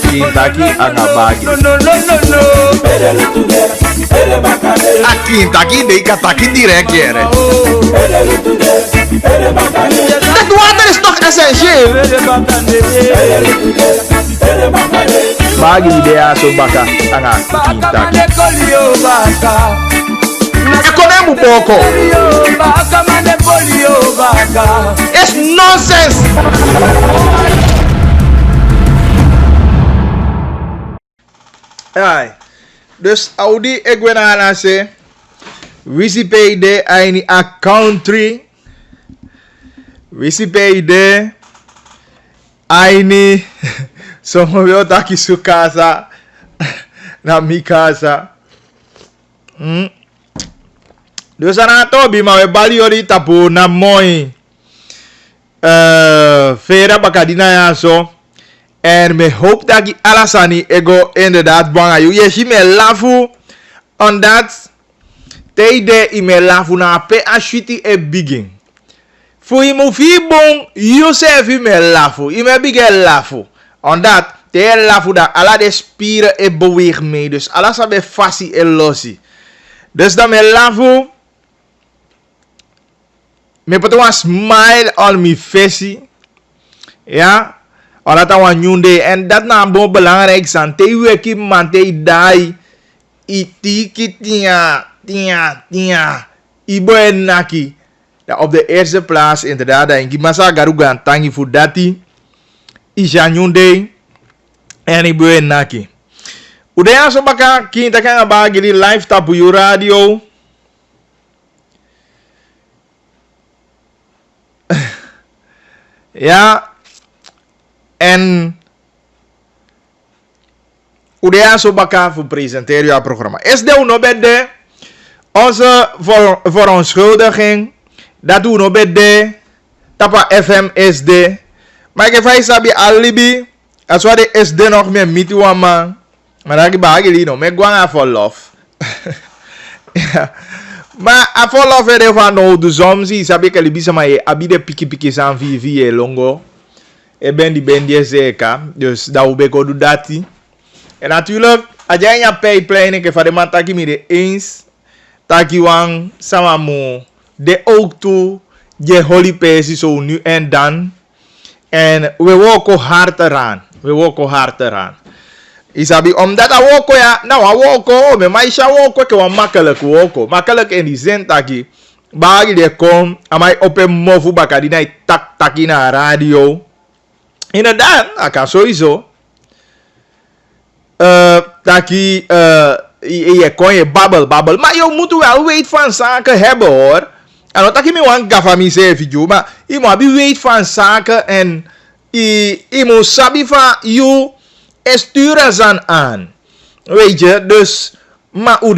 Kintaki angabagi. A Kintaki dei kataki direct hier. Dat water is toch essentieel? Bagi idea so baka anga Kintaki. Economy boko. It's nonsense. Ai. Dus Audi ik ben aan ze. Wisi de aini a country. Wisi de aini somo vyo taki su casa na mi casa. Dus aan Tobi maar we bali ori tapu na moi fera bakadina ya so. En me hoop dat ik alasani ego inderdaad bang ayu. Yes, je me lafu on that. Teide i me lafu na pe ashiti e bigin. Fu i mu fi bon, Yosef i me lafu. I me bige lafu. On that, te lafu da ala de spieren e beweeg mee. Dus ala sabe fasi e losi. Dus dan me lafu. Me put one smile on me face. Ja. Omdat dat een nieuw day. En dat nou bon belangrijk zijn. Te weki man te dai. Iti kitia. Tia. Ibo en naki. Ja, op de eerste plaats inderdaad. En ik masa garuga tangi voor dati. Isha nieuw day. En ibo en naki. Udaya so baka. Kinta kan bagi di live tapu yu radio. Ja. En Udea so baka voor presenteren jouw programma. Is de uno bedde onze verontschuldiging. Dat doen no bedde. Tapa FM SD. Maar ik heb sabi alibi. Als wat de SD nog meer met u man. Maar dat ik bageli no. Me gwanga for love. Ja. Maar a for love er van no de zomzi. Sabi ke libi sama ye abide piki san vi longo. Ben die zeker. Dus dat we beko doen dat. En natuurlijk, als jij een pipeline ke van de man taki mi de eens. Taki wang sama mo. De ook toe. Je holy pesi zo nu en dan. En we woken hard eraan. Isabi, omdat a woko ya. Nou a woko. Me maisha woko ke wa makkelijk woko. Makkelijk in die zin taki. Bagi de kom. Amai open mofu bakadi na taki na radio. Inderdaad, dat kan sowieso. Taki, je kon je babbel. Maar je moet wel weet van zaken hebben hoor. En dat ik me wan gafa mi se video. Maar je moet weet van zaken. En je moet sabi van je sturen zijn aan. Weet je, dus. Maar hoe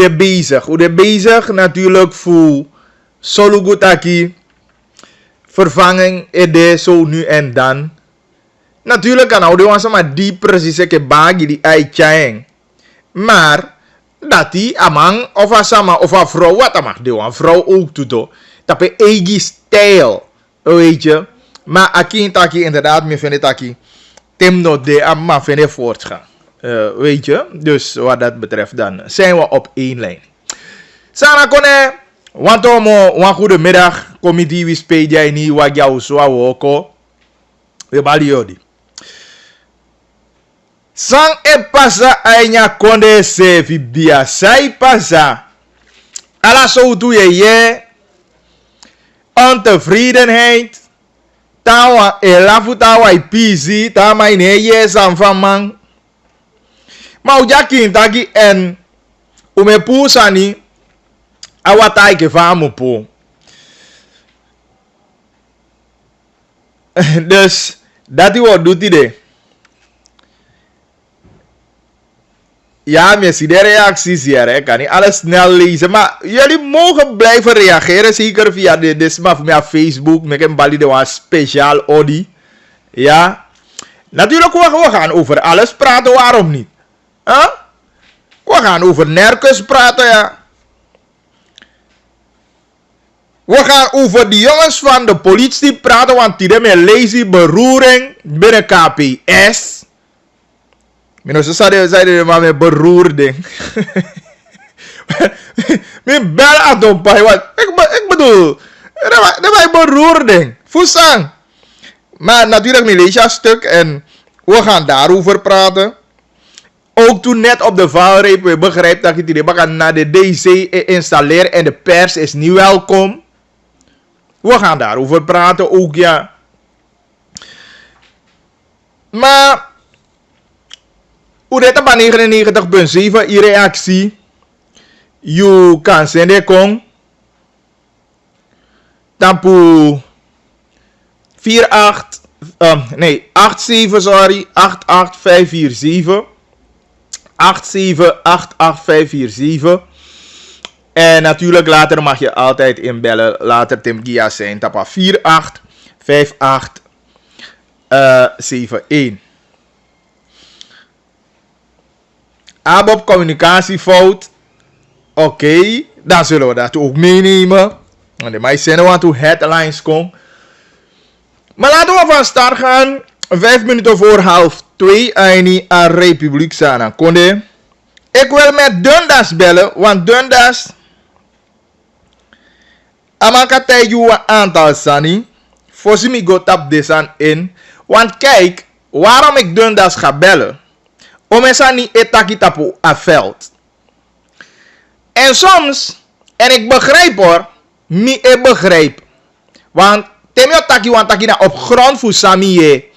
de bezig natuurlijk voor solo goed taki. Vervanging ede zo nu en dan. Natuurlijk kan oude wansa maar die precies ke bagi die ai chaeng. Maar dat die amang of a sama of a vrouw wat mag de wan vrouw ook toe. Tape eigen stijl. Weet je. Maar aki taki inderdaad me vind taki. Tem no de amma vind voortgaan. Weet je. Dus wat dat betreft dan zijn we op één lijn. Sana kone. Want een goede middag. Committee wispedia ini wa jou so woko. We bali yodi. Sang e pasa ainya konde se vibia sai pasa. Ala so tu ye. Ontevredenheid. Tawa e lafu tawa i pisi. Tama ine ye san van man. Ma ujakin taki en. Ume pusani. Awatai ke famu po. Dus dat is wat doet hij. Ja, me zie de reacties hier. Kan niet alles snel lezen. Maar jullie mogen blijven reageren. Zeker via de smaf via Facebook. Met een bali de een speciaal Audi. Ja. Natuurlijk, we gaan over alles praten. Waarom niet? Huh? We gaan over nerkens praten, ja. We gaan over die jongens van de politie praten, want die hebben een lazy beroering binnen KPS. Mino ze zeiden maar met beroerding. Mijn bel aan het pai, wat? Ik bedoel, dat was beroerding. Voesang. Maar natuurlijk, mijn lees een stuk en we gaan daarover praten. Ook toen net op de valreep, we begrijpen dat je die naar de DC installeren en de pers is niet welkom. We gaan daarover praten ook, ja. Maar, hoe dit op 99.7, je reactie, je kan zenden kon. Tampo 87, sorry, 88547. 8788547. En natuurlijk later mag je altijd inbellen. Later Tim Gia zijn. Tapa 485871. Abob communicatiefout. Oké, dan zullen we dat ook meenemen. Want de meisten zijn want hoe headlines komen. Maar laten we van start gaan. 5 minuten voor 1:30 aan Republiek Sana Konde. Ik wil met Dundas bellen, want Dundas amakatay you een aantal sani. Voorzien ik go tap desan in. Want kijk, waarom ik Dundas ga bellen. Om eens niet etaki tapu a veld. En soms, en ik begrijp hoor, ik begrijp. Want temio taki want taki na op grond voor sami je.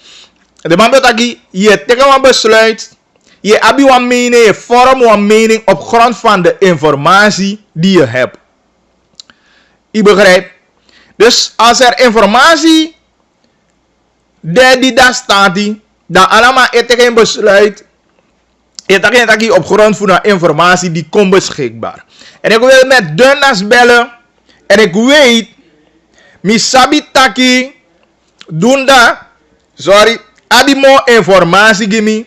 De man betaki, je tegen een besluit. Je abi een mening, je vormt een mening op grond van de informatie die je hebt. Je begrijpt? Dus als er informatie die daar staat, dan allemaal je tegen een besluit. Je taki op grond van de informatie die komt beschikbaar. En ik wil met Dundas bellen. En ik weet, misabi taki, dunda, sorry, abi more informatie gimme.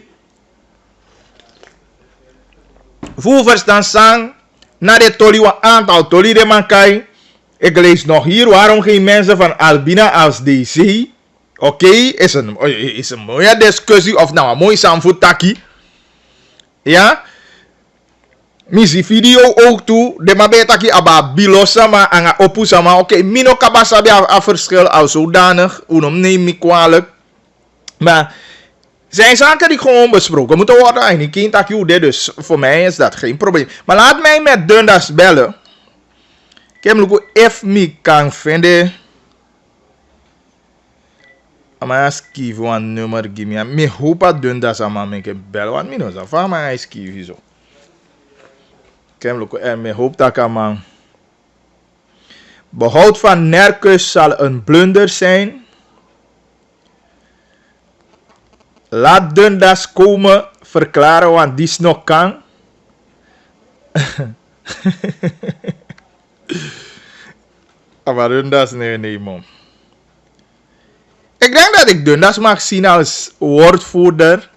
Voor verstand sang, na de toli wa aantal toli de mankai. Ik lees nog hier, waarom geen mensen van Albina als DC? Oké, is een mooie discussie of nou een mooi samvoet taki. Ja? Misi video ook toe. De mabe taki aba bilosama anga opusama. Oké, mino kabasabi a verschil als zodanig. Unom neem me kwalijk. Maar zijn zaken die gewoon besproken moeten worden. En ik ken taki dit, dus voor mij is dat geen probleem. Maar laat mij met Dundas bellen. Ik heb nog even kan vinden. Maar schrijf een nummer, give me. Me hoop dat Dundas aan mij kan bellen. Want me knows dat maar hij schrijft zo. En me hoop dat kan man. Behoud van Nerkus zal een blunder zijn. Laat Dundas komen verklaren, want die is nog kan. Maar Dundas, nee man. Ik denk dat ik Dundas mag zien als woordvoerder.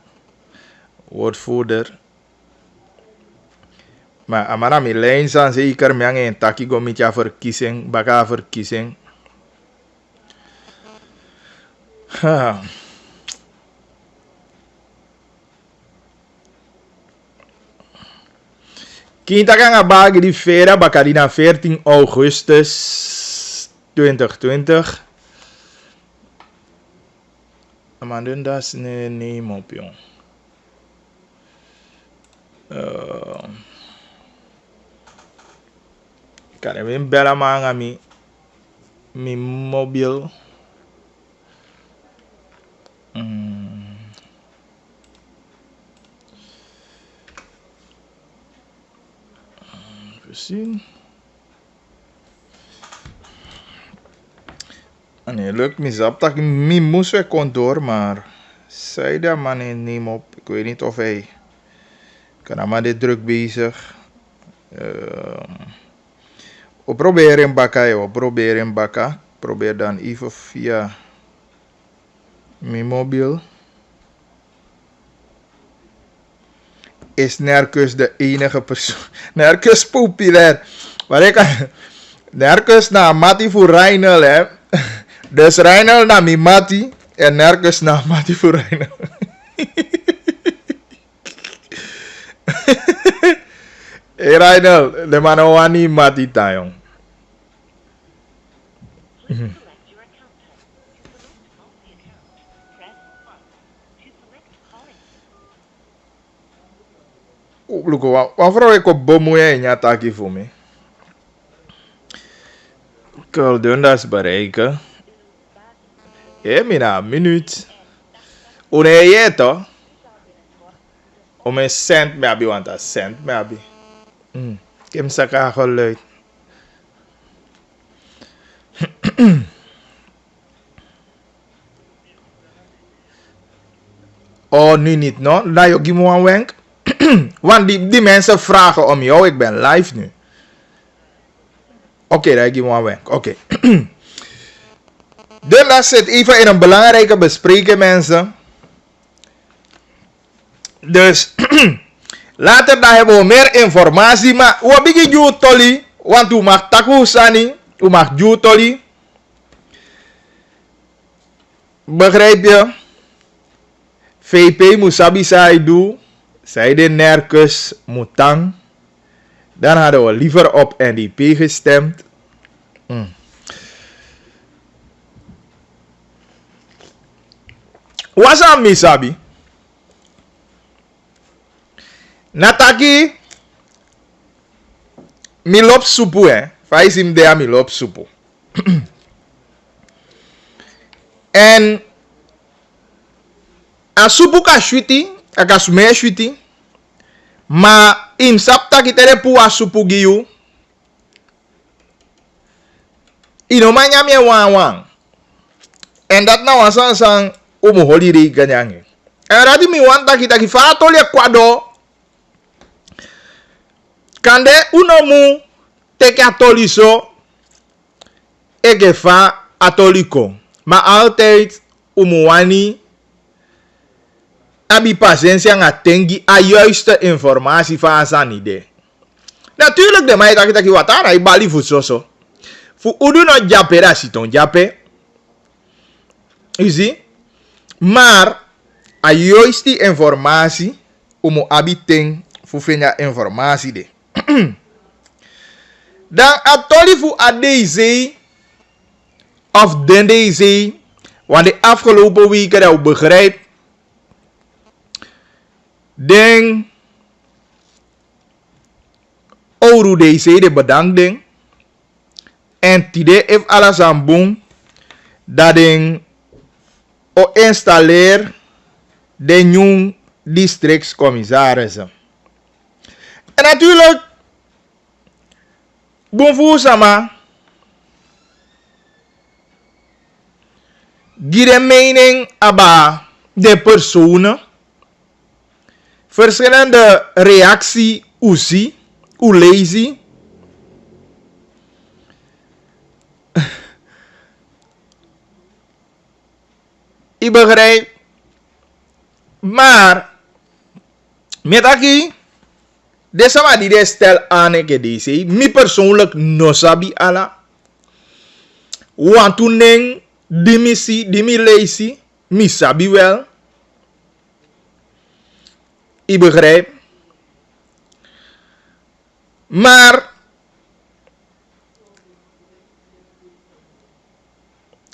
Maar amana mi lijn zijn zeker mengen en taki go met ja verkiezing, baka verkiezing. Kita kan bagi di feira bakadina 14 Augustus 2020. Amandundas nee mop jong. Kan even bellen maar aan mijn mobiel. Zien. Nee, lukt me zap dat ik me moest weer kon door, maar zei dat man neem op. Ik weet niet of hij kan maar dit druk bezig. We proberen bakken. Probeer dan even via mijn mobiel. Is Nerkus de enige persoon? Nerkus populair. Maar ik kan... Nerkus naar Mati voor Reinel, hè. Dus Reinel naar mijn Mati. En Nerkus naar Mati voor Reinel. Reinel, de manawani mati tayong. Luko, wafro eko bomu ya nyata aqui voor me. Kul dundas bereiken. Mina, minuut. Une yeto. Om een cent me abi, want een cent me abi. Kim saka geluid. Oh, nu niet, no? Laat je me een wenk. Want die mensen vragen om jou. Ik ben live nu. Oké, dan geef me een wenk. Oké. De les zit even in een belangrijke bespreking, mensen. Dus, later dan hebben we meer informatie. Maar, wat begin je tolly? Want u mag taku sani. U mag je tolly. Begrijp je? VP Musabi zei doe. Zij de nerkus mutang. Dan hadden we liever op NDP gestemd. Was aan Misabi? Nataki milop supu Fais him dea milop supu. En a supu ka shuti, a ka sume shuti. Ma im sapta ki tere pu a supu giyu. Ino manyame wang. En dat na wasan sang umu holiri ganyange. En radi mi wanta kita ki fa tole kwado. Kande unomu teke atoliso eke fa atoliko. Maar altijd umuwani abi patiëntie nga tengi a juiste informatie van zijn idee. Natuurlijk de mij dat ik wat aan bali voetsoso. Fu udu no jape da siton jape. You see? Maar a juiste informatie umu abi teng fu fenya informatie de. Dan atoli fu adeze of deze, want de afgelopen weken dat u begrijpt, denk oru deze de bedankding en tide if alles aan boom dat ding o installeer de nieuwe districtscommissarissen. En natuurlijk boom sama de mening aba de personen. Verschillende reactie uzi, ulezi. Ik begrijp. Maar met aki de sama die de stel aan ke deze, mi persoonlijk no sabi ala. Want toen neng dimi leisi, mi sabi wel. Ik begrijp. Maar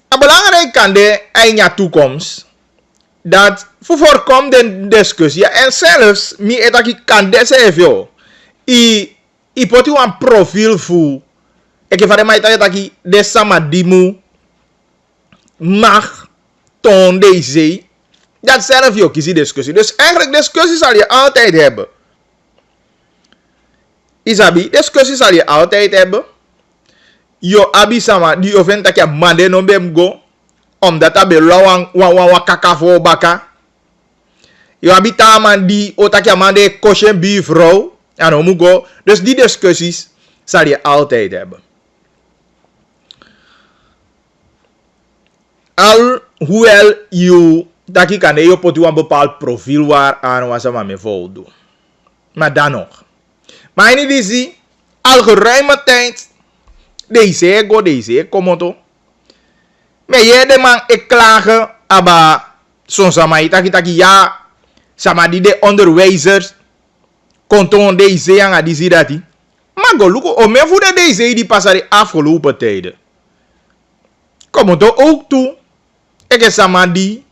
een belangrijk kan de einde toekomst dat voorkomt de discussie en zelfs mi etaki kan desevio i poti een profiel fu ik van mij etaki de sama dimu mag toon deze dat zelf je kies discussie. Dus eigenlijk discussie zal je altijd hebben. Isabi, discussie zal je altijd hebben. Yo abi sama die oven tak ya mande no bem go. Omdat abe lawang wa kakafo baka. Yo abi taman die o tak ya mande koshen buurvrouw. En omu go. Dus die discussies zal je altijd hebben. Alhoewel you dat ik kan je pot een bepaald profiel waar aan was maar me voldoen. Maar dan nog. Maar in die zie al geruime tijd deze komoto. Maar je de man ik klagen aba soms ama itaki ja sama die de onderwijzers Konton deze aan die dati. Maar go luko o men voede deze die passari afgelopen tijden. Kom het ook toe. Ik is samadi.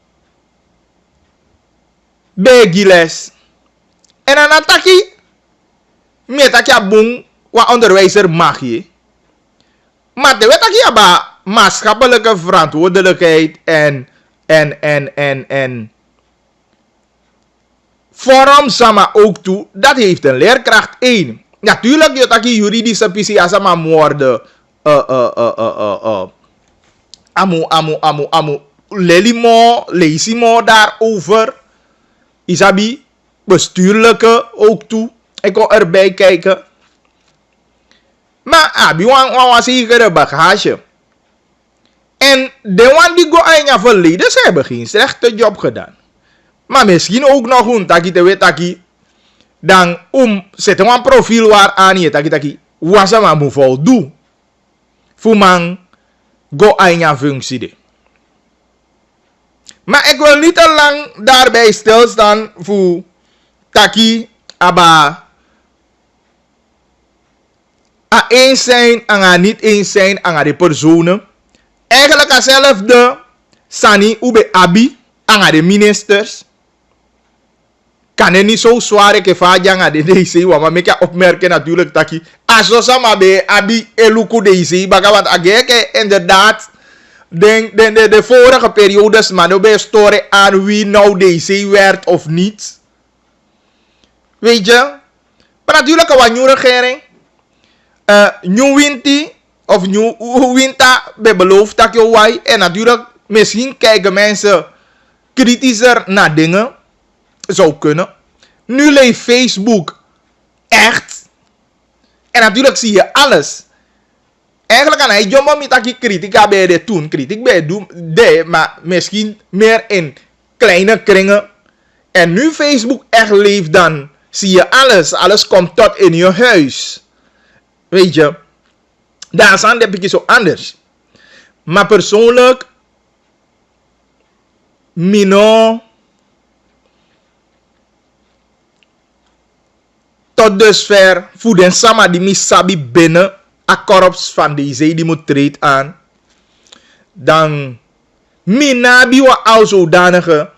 Begiles. En dan ataki. Metaki abong wa onderwijzer mag je. Maar de wetaki aba maatschappelijke verantwoordelijkheid en vorm sama ook toe. Dat heeft een leerkracht 1. Natuurlijk je taki juridische pisi asama moorde amu lelimo leisimo daarover. Isabi bestuurlijke ook toe. Ik kon erbij kijken. Maar abi wan zekere bagage. En de wan die go aan verleden, ze hebben geen slechte job gedaan. Maar misschien ook nog een taki te wetaki. Dan zetten we een profiel waar aan je taki wasama moet voldoen. Voor man go aan functie de. Maar ik wil niet te lang daarbij stilstaan voor taki aba a eens zijn en a niet eens zijn aan de personen. Eigenlijk hetzelfde sani ube abi aan de ministers. Kan er niet zo zwaar ke vaja aan de DC, want ik opmerken natuurlijk taki aso sama be abi eluku DC baga want ageke inderdaad de vorige periodes maar bij story aan wie nou DC werd of niet. Weet je? Maar natuurlijk een nieuwe regering. New winti of new winter be beloofd dat je wai. En natuurlijk misschien kijken mensen kritischer naar dingen. Zou kunnen. Nu leeft Facebook echt. En natuurlijk zie je alles. Eigenlijk kan hij jombo met dat kritika bij de toen. Kritiek bij de, maar misschien meer in kleine kringen. En nu Facebook echt leeft, dan zie je alles. Alles komt tot in je huis. Weet je. Daar is een beetje zo anders. Maar persoonlijk. Mino. Tot dusver. Voor den sama die misabi binnen. A korps van deze die moet treed aan. Dan. Minabi wa al zodanige.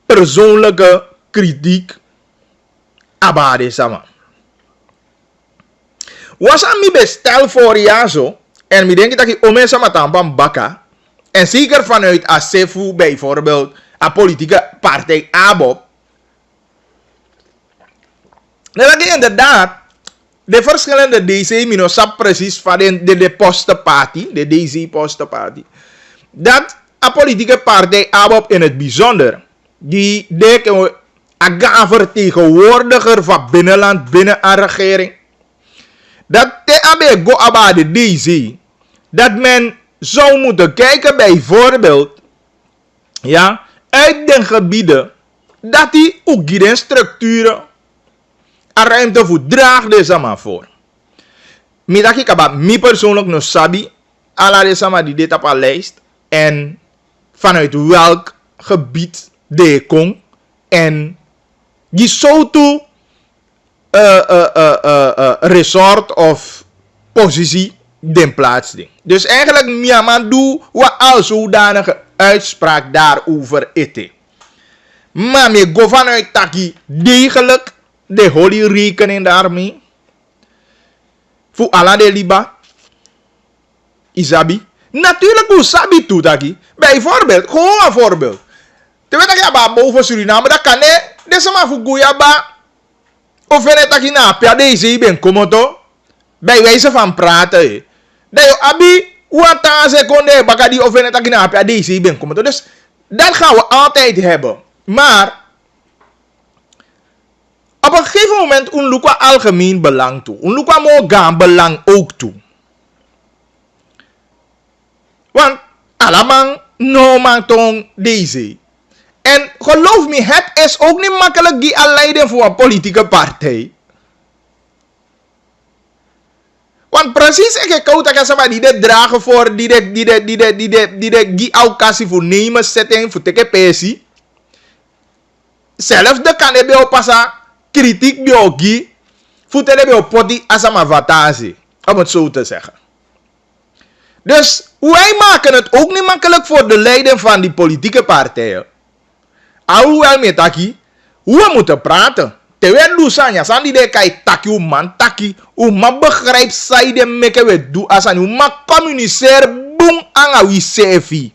Persoonlijke kritiek. Abade sama. Was aan mij bestel voor jaar zo. En ik denk dat ik ome sama tampan baka. En zeker vanuit ASEFU bijvoorbeeld. Een politieke partij ABOP. Dan denk ik inderdaad. De verschillende DC minosap precies van de postenparty. De DC postenparty. Dat een politieke partij ABOP in het bijzonder. Die denken een vertegenwoordiger van binnenland binnen een regering. Dat TAB go about de DC. Dat men zou moeten kijken bijvoorbeeld. Ja. Uit de gebieden. Dat die ook geen structuren. En ruimte voor draagt deze maar voor. Middag ik heb mij persoonlijk nog sabi. Alla deze maar die dit op een lijst. En vanuit welk gebied de komt. En die zo toe. Resort of positie den plaats ding. Dus eigenlijk Myanmar doe wat al zodanige uitspraak daarover eten. Maar me go vanuit taki degelijk de holy rekening daarmee. Voor alla de liba. Isabi. Natuurlijk hoe sabi toe taki. Bijvoorbeeld, gewoon een voorbeeld. Terwijl ik heb boven Suriname, dat kan ne. Deze maar voor Guyaba. Of je net na apia deze ben komoto. Bij wijze van praten. Dat je abi. Wat een seconde. Baka die of je net na apia deze ben komoto. Dus dat gaan we altijd hebben. Maar. Op een gegeven moment. Unlukwa algemeen belang toe. Unlukwa mogaan belang ook toe. Want. Allemaal. No man tong deze. En geloof me, het is ook niet makkelijk die leiden voor een politieke partij. Want precies, ik koud dat je die dit dragen voor, die aukassie voor nemen, setting, voor teke pensie. Zelfs de kan je bij oppassen, kritiek biogi. Voetele bij poti asama vatasi. Om het zo te zeggen. Dus wij maken het ook niet makkelijk voor de leiding van die politieke partijen. Alhoewel met taki, we moeten praten. Terwijl Lusanya, Sandy de kai taki, u man taki, u man begrijpt zij de meke we doen asani, u man communiceren boem aan wie sefi.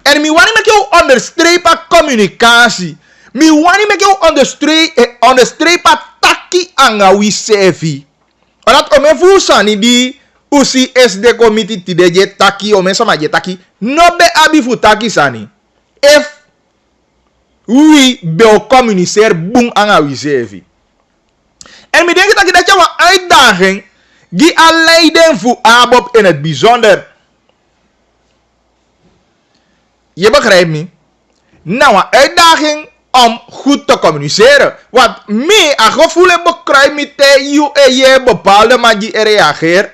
En mi wani make you onderstrepen communicatie. Mi wani make you onderstrepen taki aan wie sefi. Omdat ome fusani di usi SD committee ti de je taki ome sama je taki, no be abi fu taki sani. If we wil communiceren boem aan wie sefi. En mi denk dat je een uitdaging die aan leiden voor ABOP in het bijzonder. Je begrijpt me? Nou, een uitdaging om goed te communiceren. Want mij, als gevoel begrijp me dat je bepaalde manier reageert,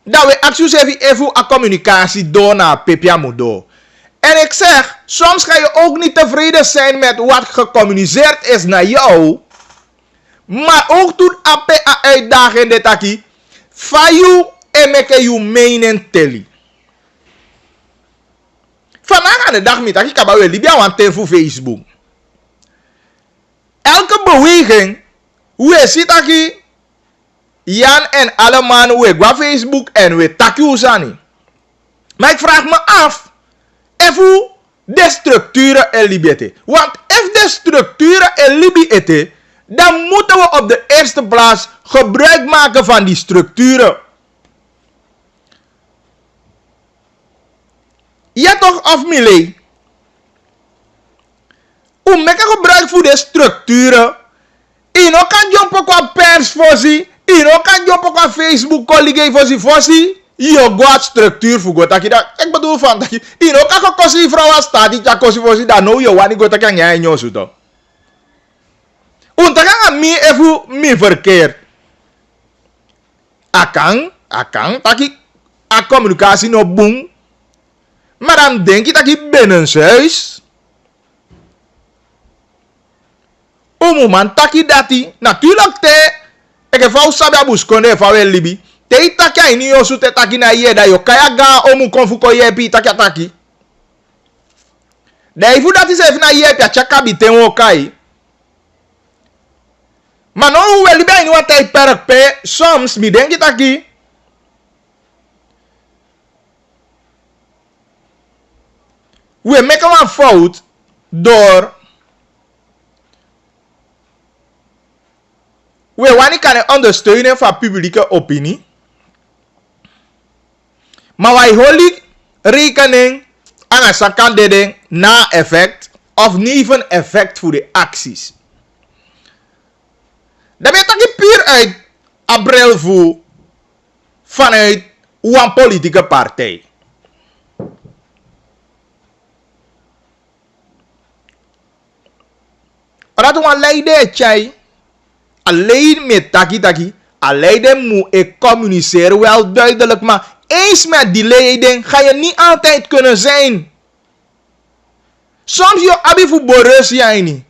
dat we acties even aan communicatie door naar Pepia Mudo. En ik zeg, soms ga je ook niet tevreden zijn met wat gecommuniceerd is naar jou. Maar ook toen ape a uitdaging de taki, van jou en meke jou mening teli. Vandaag aan de dag met taki kabawe Libya want voor Facebook. Elke beweging, we ziet taki, Jan en alle mannen, we gaan Facebook en we taki usani. Maar ik vraag me af, even de structuren en liberté. Want if de structuren en liberté, dan moeten we op de eerste plaats gebruik maken van die structuren. Ja toch of Millet? Hoe maken gebruik voor de structuren? Ino kan jumpen qua pers voorzien. Ino kan jumpen qua Facebook collega voorzien. Je gaat structuur voor God. Ik bedoel van dat je ino kan gekozen vrouw staat die jakosi voorzien. Dan nou je wat ik God kan jij niet zo toch. Want dan gaan we even meer verkeerd. Akang, dat ik a communicatie no boom. Maar dan denk ik dat ik binnenshuis. Man taki dati. Natuurlijk te. Ik heb al sabi abuskonde van wel libi. Te taki a ini yo su te taki na ye da yo kaya ga omu konfuko ye pi taki ataki. Da ifu dati se na ye pi a chaka biten wo kai. Maar nou wel libi ini wat hij perk pe. Soms mi denk ik taki. We maken een fout door we wanneer kunnen ondersteunen van publieke opinie. Maar wij houden rekening aan een sakandeding na effect of niet effect voor de acties. Dat betekent puur uit april voor vanuit een politieke partij. Dat we leiden chai, alleen met taki, alleen moet communiceren wel duidelijk, maar eens met die leiding ga je niet altijd kunnen zijn. Soms je abi voor boris jij niet.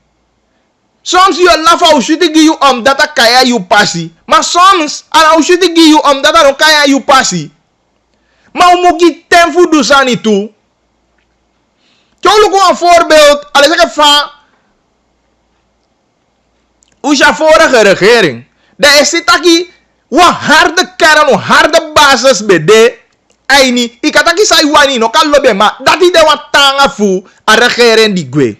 Soms je lafa ushiti gi you omdat dat kaya you passi, maar soms ala ushiti gi you omdat dat kaya you passi. Maar we moeten ten voor dusani toe. Kijk een voorbeeld, als ik van Uja vorige regering. Daar is dit aki een harde kern, een harde basis bij de aini. Ik had aki sai wani no kan lobe maar dat is de wat tanga fu a regering die gwe.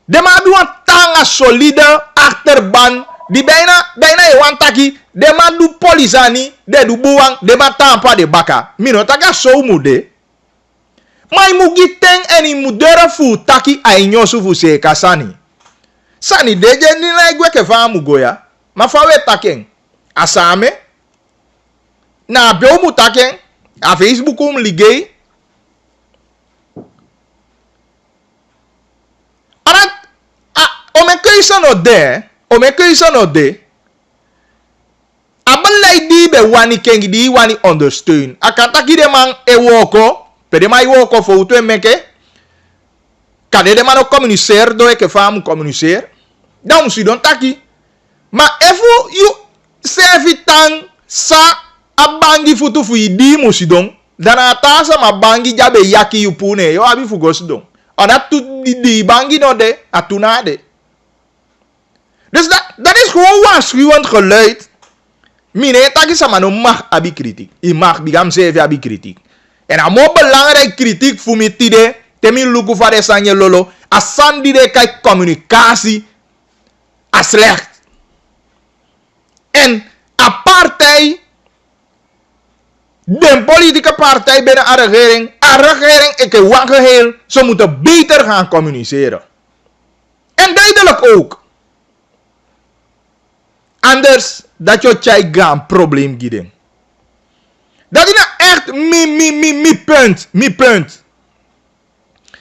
De ma bi wat tanga solide achterban die bijna e wan taki de ma du polisani de du buwang de ma tampa de baka. Mino taka so mude. Maar mu giteng eni mudera fu taki ainyosu fu se kasani. Sani deje ni na igwe ke fa mugoya. Ma fa we taken. Asame. Na be mu taken. A Facebook um ligay. Arat o me keuze no de. Abalai di be wani kengi di wani understeun. Akanta ki de man e woko. Pe de ma i woko fo uto meke. Kade de mano communiceer do e ke famu communiceer. Dan si don taki. Ma efu you servi tang sa abangi futu fu idi musidon. Dan atasa ma bangi jabe yaki yu pune. Yo abi fu gosdon. Adat tu di bangi no de atuna de. Dus dat is gewoon waarschuwend geluid. Mine taki sama no mag abi kritiek. I mag bigam zeven abi kritiek. En amo belangrijk kritiek voor mi tide. Temi luku vade sanje lolo. Asandi de kijk communicatie. A slecht. En a partij. De politieke partij binnen a regering. A regering ik een geheel. Ze moeten beter gaan communiceren. En duidelijk ook. Anders dat je tjai gaan probleem gieden. Dat is nou echt mi punt.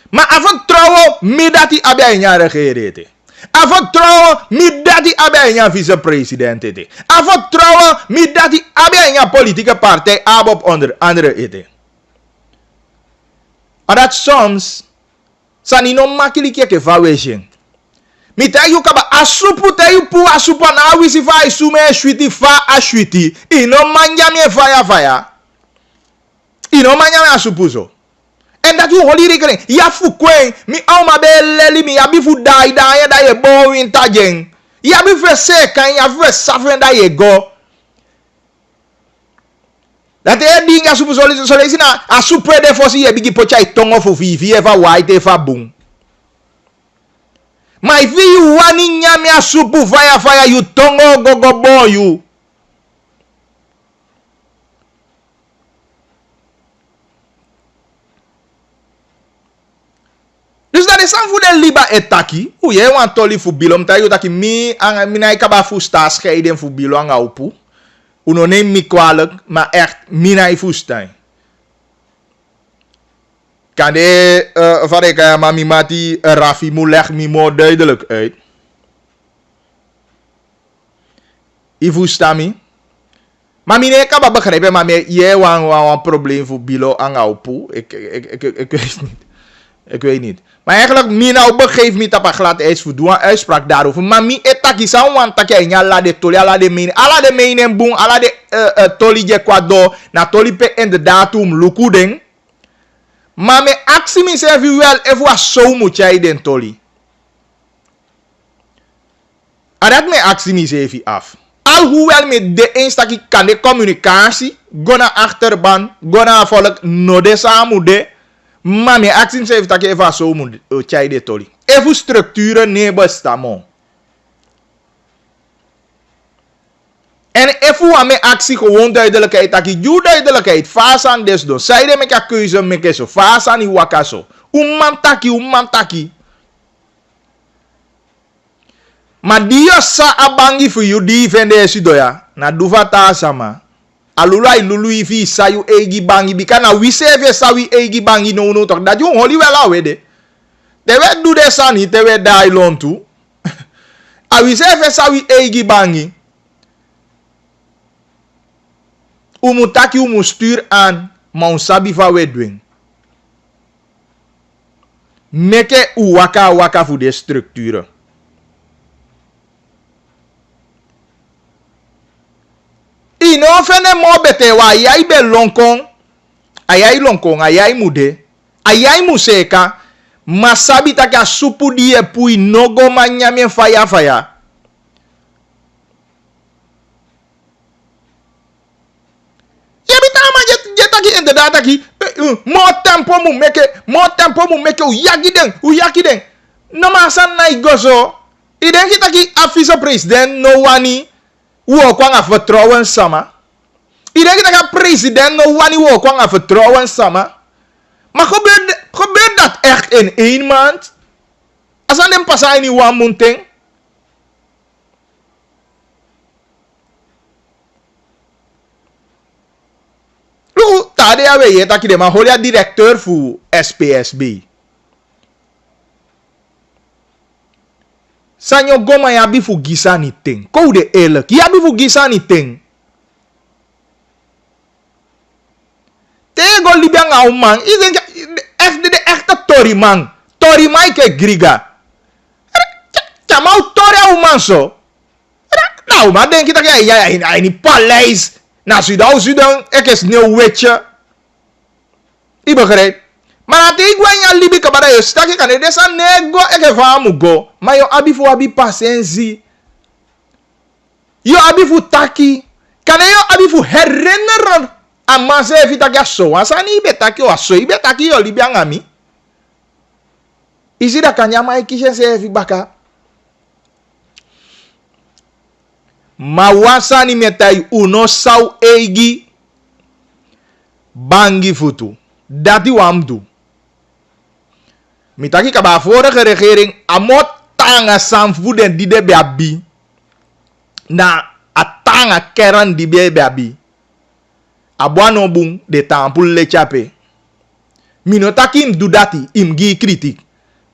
Maar afvertrouwen mi dat die abijna regeren. Afvertrouwen mi dat die abijna vicepresident ete. Afvertrouwen mi dat die abijna politieke partij abop onder andere ete. En dat soms sani no makkelijk ke vaweshen. Mi ta yu kaba asupu ta yu pu asupa na wisi fa isume shwiti fa ashwiti. Ino manja mi faya. Ino manja mi asupu so. En dat yu holi rekening. Ya fu kwen. Mi au ma be leli mi. Ya bi fu dai ya da ye bo winta jeng. Ya bi fe sekan. Ya bi fe safen da ye go. Dat e ding asupu so lesi na asupu de fosi ye bigi pocha itongo fu vivi. Eva white eva boom. Ma if you wani nyami asupu fire you tongo gogo bo you. Dus dat is aan voor de liba etaki. Hoe je want toli fu bilom ta you taki mi na ikaba fu sta scheiden fu bilo anga upu. Uno neem mi kwalijk, maar echt mina fu stain. Kan de van ik mami mati Rafi mu leg mi mo duidelijk uit. Ifu stami. Maar mine kan begrijpen, maar je wan probleem voor bilo anga upu. Ik weet niet. Ik weet niet. Maar eigenlijk mina begeef me tapa glad ijs voor doen uitspraak daarover. Maar mi etaki sa wan takje nya la de toli ala de mine. Ala de mine boom ala de toli je kwado na toli pe inderdaad luku ding. Maar me actie mezelf wel even zo moet jij den toli. En dat me actie mezelf af. Alhoewel me de instaki kan de communicatie. Go naar achterban. Go naar volk. No de samude. Maar me actie mezelf dat je even zo moet jij den toli. Even structuren nee bestaan. En even wat mijn actie gewoon duidelijkheid. Dat je duidelijkheid. Fasa aan desdo. Zijde met je keuze met je zo. Fasa aan die wakaso. Umantaki. Maar die sa abangi voor you. Die vende si doya. Na duva ta sama. Alula ilulu fi sa you egi bangi. Bika na wiseve sa wi egi bangi no tok. Dat you holi wel awede. Tewe do de sani. Tewe dai lon tu. A wiseve sa wi egi bangi. Umutaki stuur aan, maar unsabi va we doen. Meke waka voor de structuren. Ino fene mo bete wa ayai be lonkong, ayai mude, ayai museka, masabi taka supu die pui nogo manyame faya. Inderdaad aki more tempo mu meke u yaki den no ma san na igoso iden kita ki afisa president no wani wo kwanga vertrouwen sama iden kita ka president no wani wo kwanga vertrouwen sama maar gebeurt dat echt in 1 maand als aan dem pasa in 1 monting. Tade ya we ye taki de ma holia directeur fu SPSB. Sanyo goma ya bi fu gisa ni ting. Kou de eerlijk. Ya bi fu gisa ni ting. Tego libya nga man. Isen echt de echte tori man. tori mai ke griga. Chamau tori au manso. Nou, maar denk je dat jij in die paleis naar Sudan is nieuw wetje. Je begrijpt? Maar dat ik wou in Libië kabada je stak je kan je desa nego ik van go. Maar je abi voor abi patiëntie. Je abi voor taki. Kan je abi voor herinneren aan mensen even dat je zo was aan ibe taki o so ibe taki yo Libië ngami. Isi da kan ya mai kishe se even baka. Ma wasani metai uno sau egi bangi futu. Dati wamdu. Mitaki kaba vorige regering amot tanga samfuden di de beabi. Na atanga keran di beabi. Abuano bung de tampul le chape. Minotaki im dudati im gi kritik.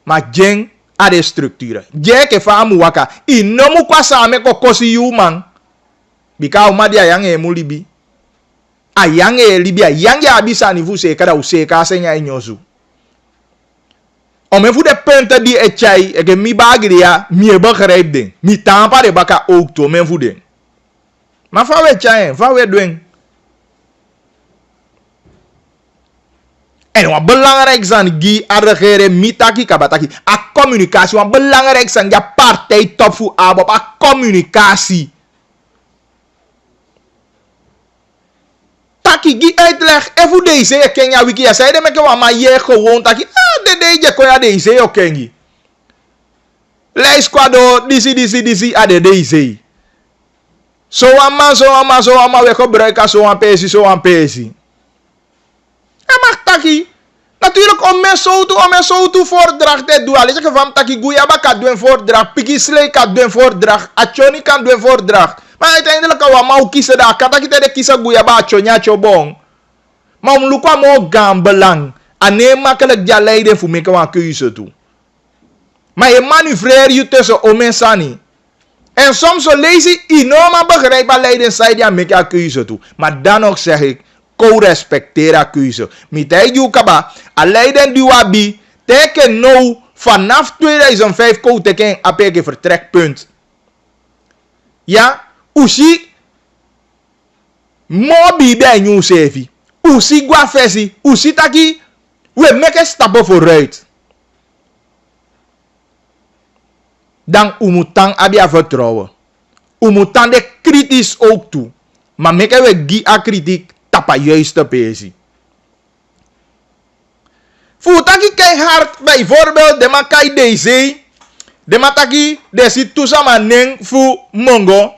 Ma jeng ade structure. Je ke famu waka. Inomu kwa same kokosi human. Bika umadi ayang emu libi. Ayang libi ayang ya abisa ni fu sekada useka senya inyozu. Ome fu de punte di echai eke mi bagri ya mi begrijp ding. Mi tampa de baka ook to men fu ding. Maar fa we chai, fa we doen. En wat belangrijk zijn die regering mitaki kabataki. A communicatie wat belangrijk zijn ja partij top fu abop a communicatie. Taki gi uitleg even deze Kenya wiki ya zei de meke wa ma je gewoon taki de je ko ya deze yo kengi. Leis kwado disi a de deze. So ama we gebruiken so aan pesi. Mag taki. Natuurlijk om men zo toe voordracht te doen. Als je van taki Guyaba kan doen voordracht. Piki Slay kan doen voordracht. Achoni kan doen voordracht. Maar uiteindelijk kan we maar kiezen daar. Kan taki te kiezen Guyaba Achonia Chobong. Maar om lukwa mo gaan belang. En nee makkelijk ja leiden voor meke wan keuze toe. Maar je manoeuvreer je tussen omensani. En soms zo lees je enorm begrijpbaar leiden zij die aan meke keuze toe. Maar dan nog zeg ik. Co-respectera keuze. Mitai ju kaba. Aleiden die wabi. Teken nou. Vanaf 2005 ko teken apeke vertrekpunt. Ja. Usi. Mobi bij nieuw sevi. Usi guafesi. Usi taki. We maken stappen vooruit. Dan umutang abia vertrouwen. Umutang de kritisch ook toe. Maar maken we gia kritiek. Tapa juiste pesi. Futaki keihard bijvoorbeeld de makai deze. De mataki de situ sama neng fu mongo.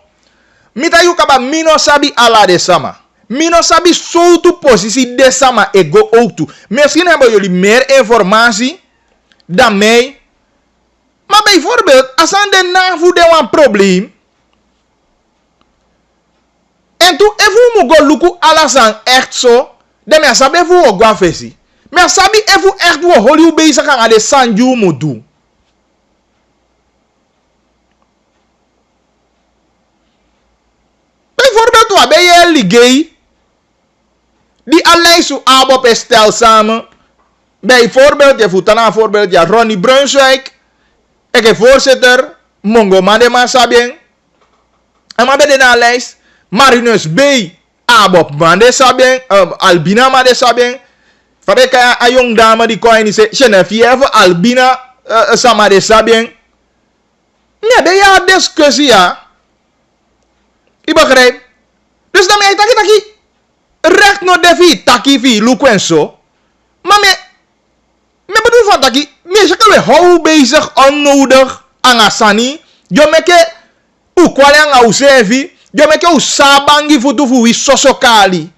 Mita yu kaba mino sabi ala de sama. Mino sabi so tu posisi de sama ego ook tu. Misschien hebben jullie meer informatie dan mij. Maar bijvoorbeeld als aan de naam de wan probleem. En toen even mo go luku alasan echt zo, de me sabi even wo gwa fesi. Me sabi even echt wo holi bezig aan de sanju mo do. Bijvoorbeeld wat ben je ligay, die allerlei zo abop stel samen. Bijvoorbeeld, je voet aan voorbeeld, ja Ronnie Brunswijk, ik heb voorzitter, Mongo Madema Sabien. En maar bij de lijst. Marinus B. Abop Mande Sabien. Albina Mande Sabien. Fabeka a jong dame die kon je niet zeggen. Geneviève Albina Samade Sabien. Nee, ben je een discussie ja. Je begrijpt? Dus dan ben je taki recht no defi taki fi lukwen zo. Maar me bedoel van taki. Me zeggen we hou bezig onnodig. Angasani. Jo meke ukwale anga usevi. Jo meke u sabangi futu fu wi sosokali.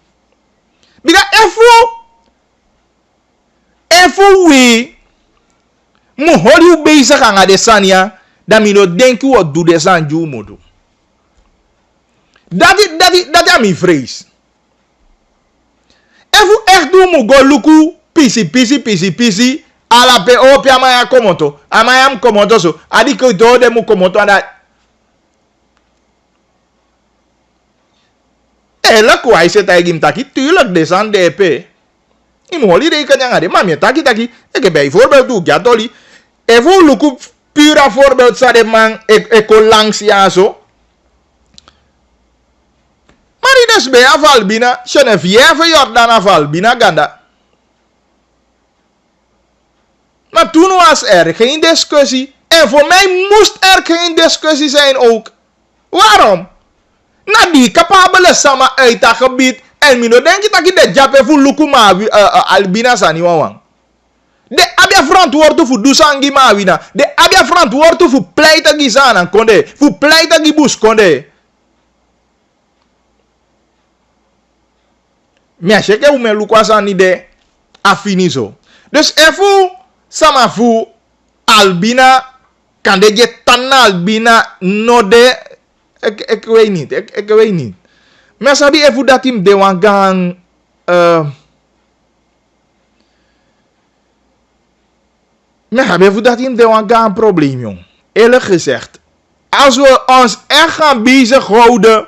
Biga efu wi mu holi u bezig anga desania. Dan mi no denki wat doe desan ju modu. Dat is mijn vrees. Efu echt doe mu go luku pisi. Ala pe opi amaya komoto. Amaya komoto so. Adi ko do de mu komoto anda. La kwa ise ta gim taki tuurlijk desan DP. Imoli rekenen aan de mami taki. Ik bijvoorbeeld doe gatoli. Even look op pura voorbeeld sa de man eko langs ja zo. Maar in is bij afalbina, je vier Jordan afalbina ganda. Maar toen was er geen discussie. En voor mij moest er geen discussie zijn ook. Waarom? Na die capabele sama uit dat gebied. En mino denk je dat je de jape voor lukuma albina sani wawang. De abia verantwoord voor dusangi mawina. De abia verantwoord voor pleiten gizana konde. Voor pleiten gibus konde. Maar je kijkt hoe men lukwasani de afinizo. Dus even sama voor albina kan de je tanna albina no de ik weet niet. Ik weet niet. Maar sabi even dat hem de wangang maar sabi even dat hem de wangang probleem jong. Eerlijk gezegd, als we ons echt gaan bezighouden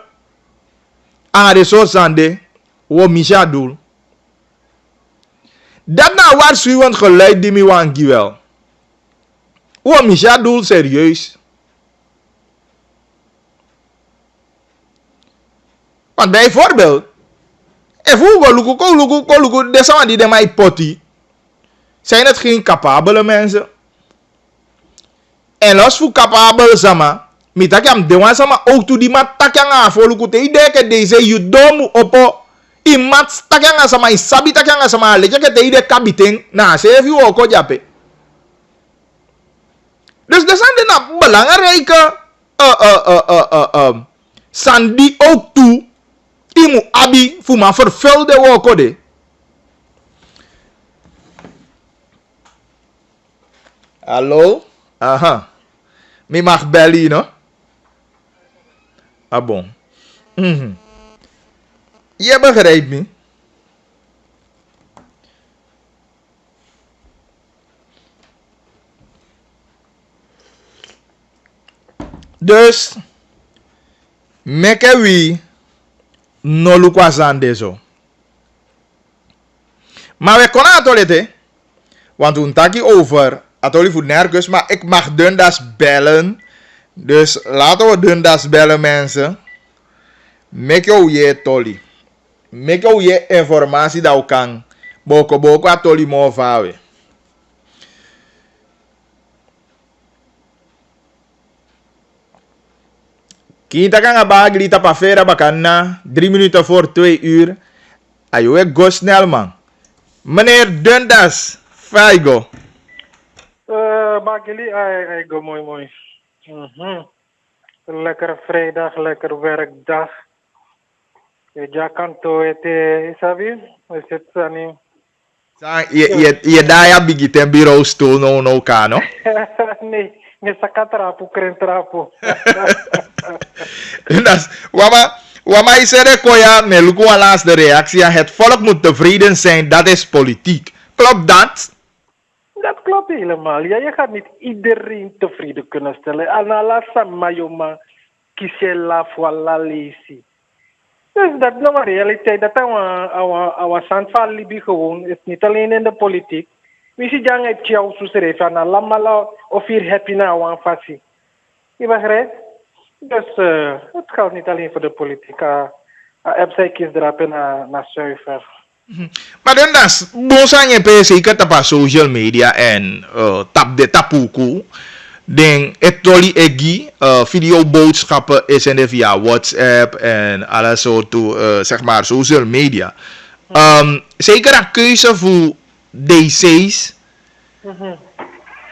aan de soortzande wat Misha doet, dat nou waarschuwend geluid die me wangi wel. Wat Misha doet serieus. Want bijvoorbeeld, even luku, de die de mij potty, zijn het geen capabele mensen. En los voor capabele sama, met am de wan sama ook toe die mat takang af voor luku te ideke deze you domu opo, imat takang sama isabi takang sama leje ke te ide kabiting, na se evi oko jape. Dus dat zijn de na belangrijke sandi ook toe. Imu abi fuma vervulde wokode. Hallo? Aha. Mi mag bellen, no? Ah bon. Je begrijpt me. Dus, meke wie no lukwasande zo. Maar we kunnen atolete, want toen taki over, atoli voor nergens, maar ik mag dundas bellen. Dus laten we dundas bellen mensen. Make jou je toli. Make jou je informatie dat we kan. Boko atoli mo vawe. Kita kan abagli tapafera bakana 3 minuten voor 2 uur. Ayo go snel man. Meneer Dundas, Faigo. Bagili, ay go mooi. Lekker vrijdag, lekker werkdag. Ja, kanto ete, isabi? Is het sani? Je daar ja bigite bureau stoel no kano? Nee, me sakatrapu, krentrapu. Dus, wama isere koya me luku alaas de reactie. Het volk moet tevreden zijn, dat is politiek. Klopt dat? Dat klopt helemaal. Ja, je gaat niet iedereen tevreden kunnen stellen. Analasa mayoma kisela fwala lesi. Dus dat is nou een realiteit. Dat our Sandval Libi gewoon is niet alleen in de politiek. We zien jang het jou susere van lamala of hier happy na wan fasi. Je begrijpt? Dus het geldt niet alleen voor de politiek. Zij kies erapen naar zuiver. Maar dan dat bosan je pe zeker tapa social media en tap de tapuku. Den etoli egi videoboodschappen is en via WhatsApp en alles soorten zeg maar social media. Zeker een keuze voor DC's.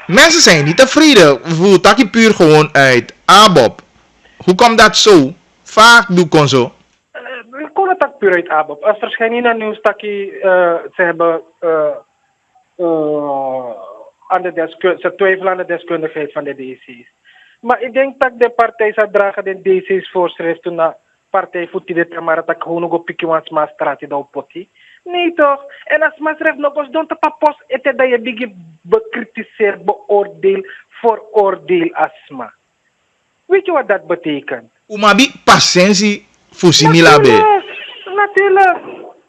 Mensen zijn niet tevreden. Voor taki puur gewoon uit ABOP. Hoe komt dat zo? Vaak doe kon zo. Ik kon het ook puur uit ABOP. Als er geen in nieuws taki ze hebben ze twijfelen aan de deskundigheid van de DC's. Maar ik denk dat de partij zou dragen de DC's voorschriften naar partij voor die maar dat ik gewoon nog op Pikiwans Maastraat in de oppotie. Nee toch? En als Maastraat nog eens don't op post eten dat je begint bekritiseerd, beoordeel, vooroordeel asma. Weet je wat dat betekent? Umabi patiëntie voor similabe. Natuurlijk.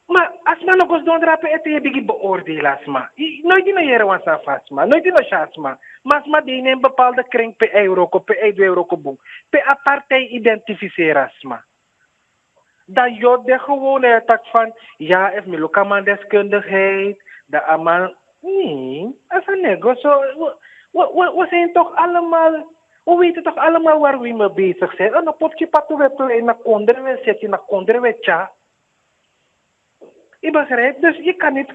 Maar als man nog eens donderdappen eten, je begint beoordelen asma. Nooit die naar jaren was aan vastma, nooit die naar chasma. Maar asma die in een bepaalde kring per euro, per 1 euro boom. Per apartheid identificeren asma. Dat je de gewone tak van, ja, heeft mijn lokale deskundigheid, dat allemaal, nee, dat is een nego. We zijn toch allemaal, we weten toch allemaal waar we mee bezig zijn. En dan potje pato we play na kondre, we zetten na kondre, we tja. Je begrijpt, dus je kan niet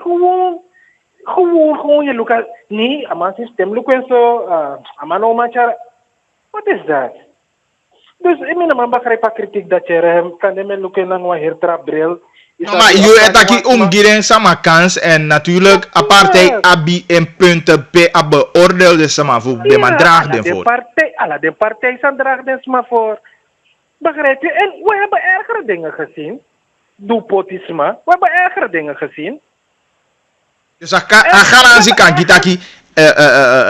gewoon je lokaal, nee, aan systeem, look en zo, aan oma tja. Wat is dat? Dus ik ben begrijp aan kritiek dat je kan de men lukken naar een hertrapbril. Maar je hebt aquí omgeren sama kans en natuurlijk apartheid abi en punten p beoordeelde sama voor de man draagt ervoor. De partij zijn draagt er maar voor. Begrijp je? En we hebben ergere dingen gezien. Doepotisme. We hebben ergere dingen gezien. Dus garantie kan kitaki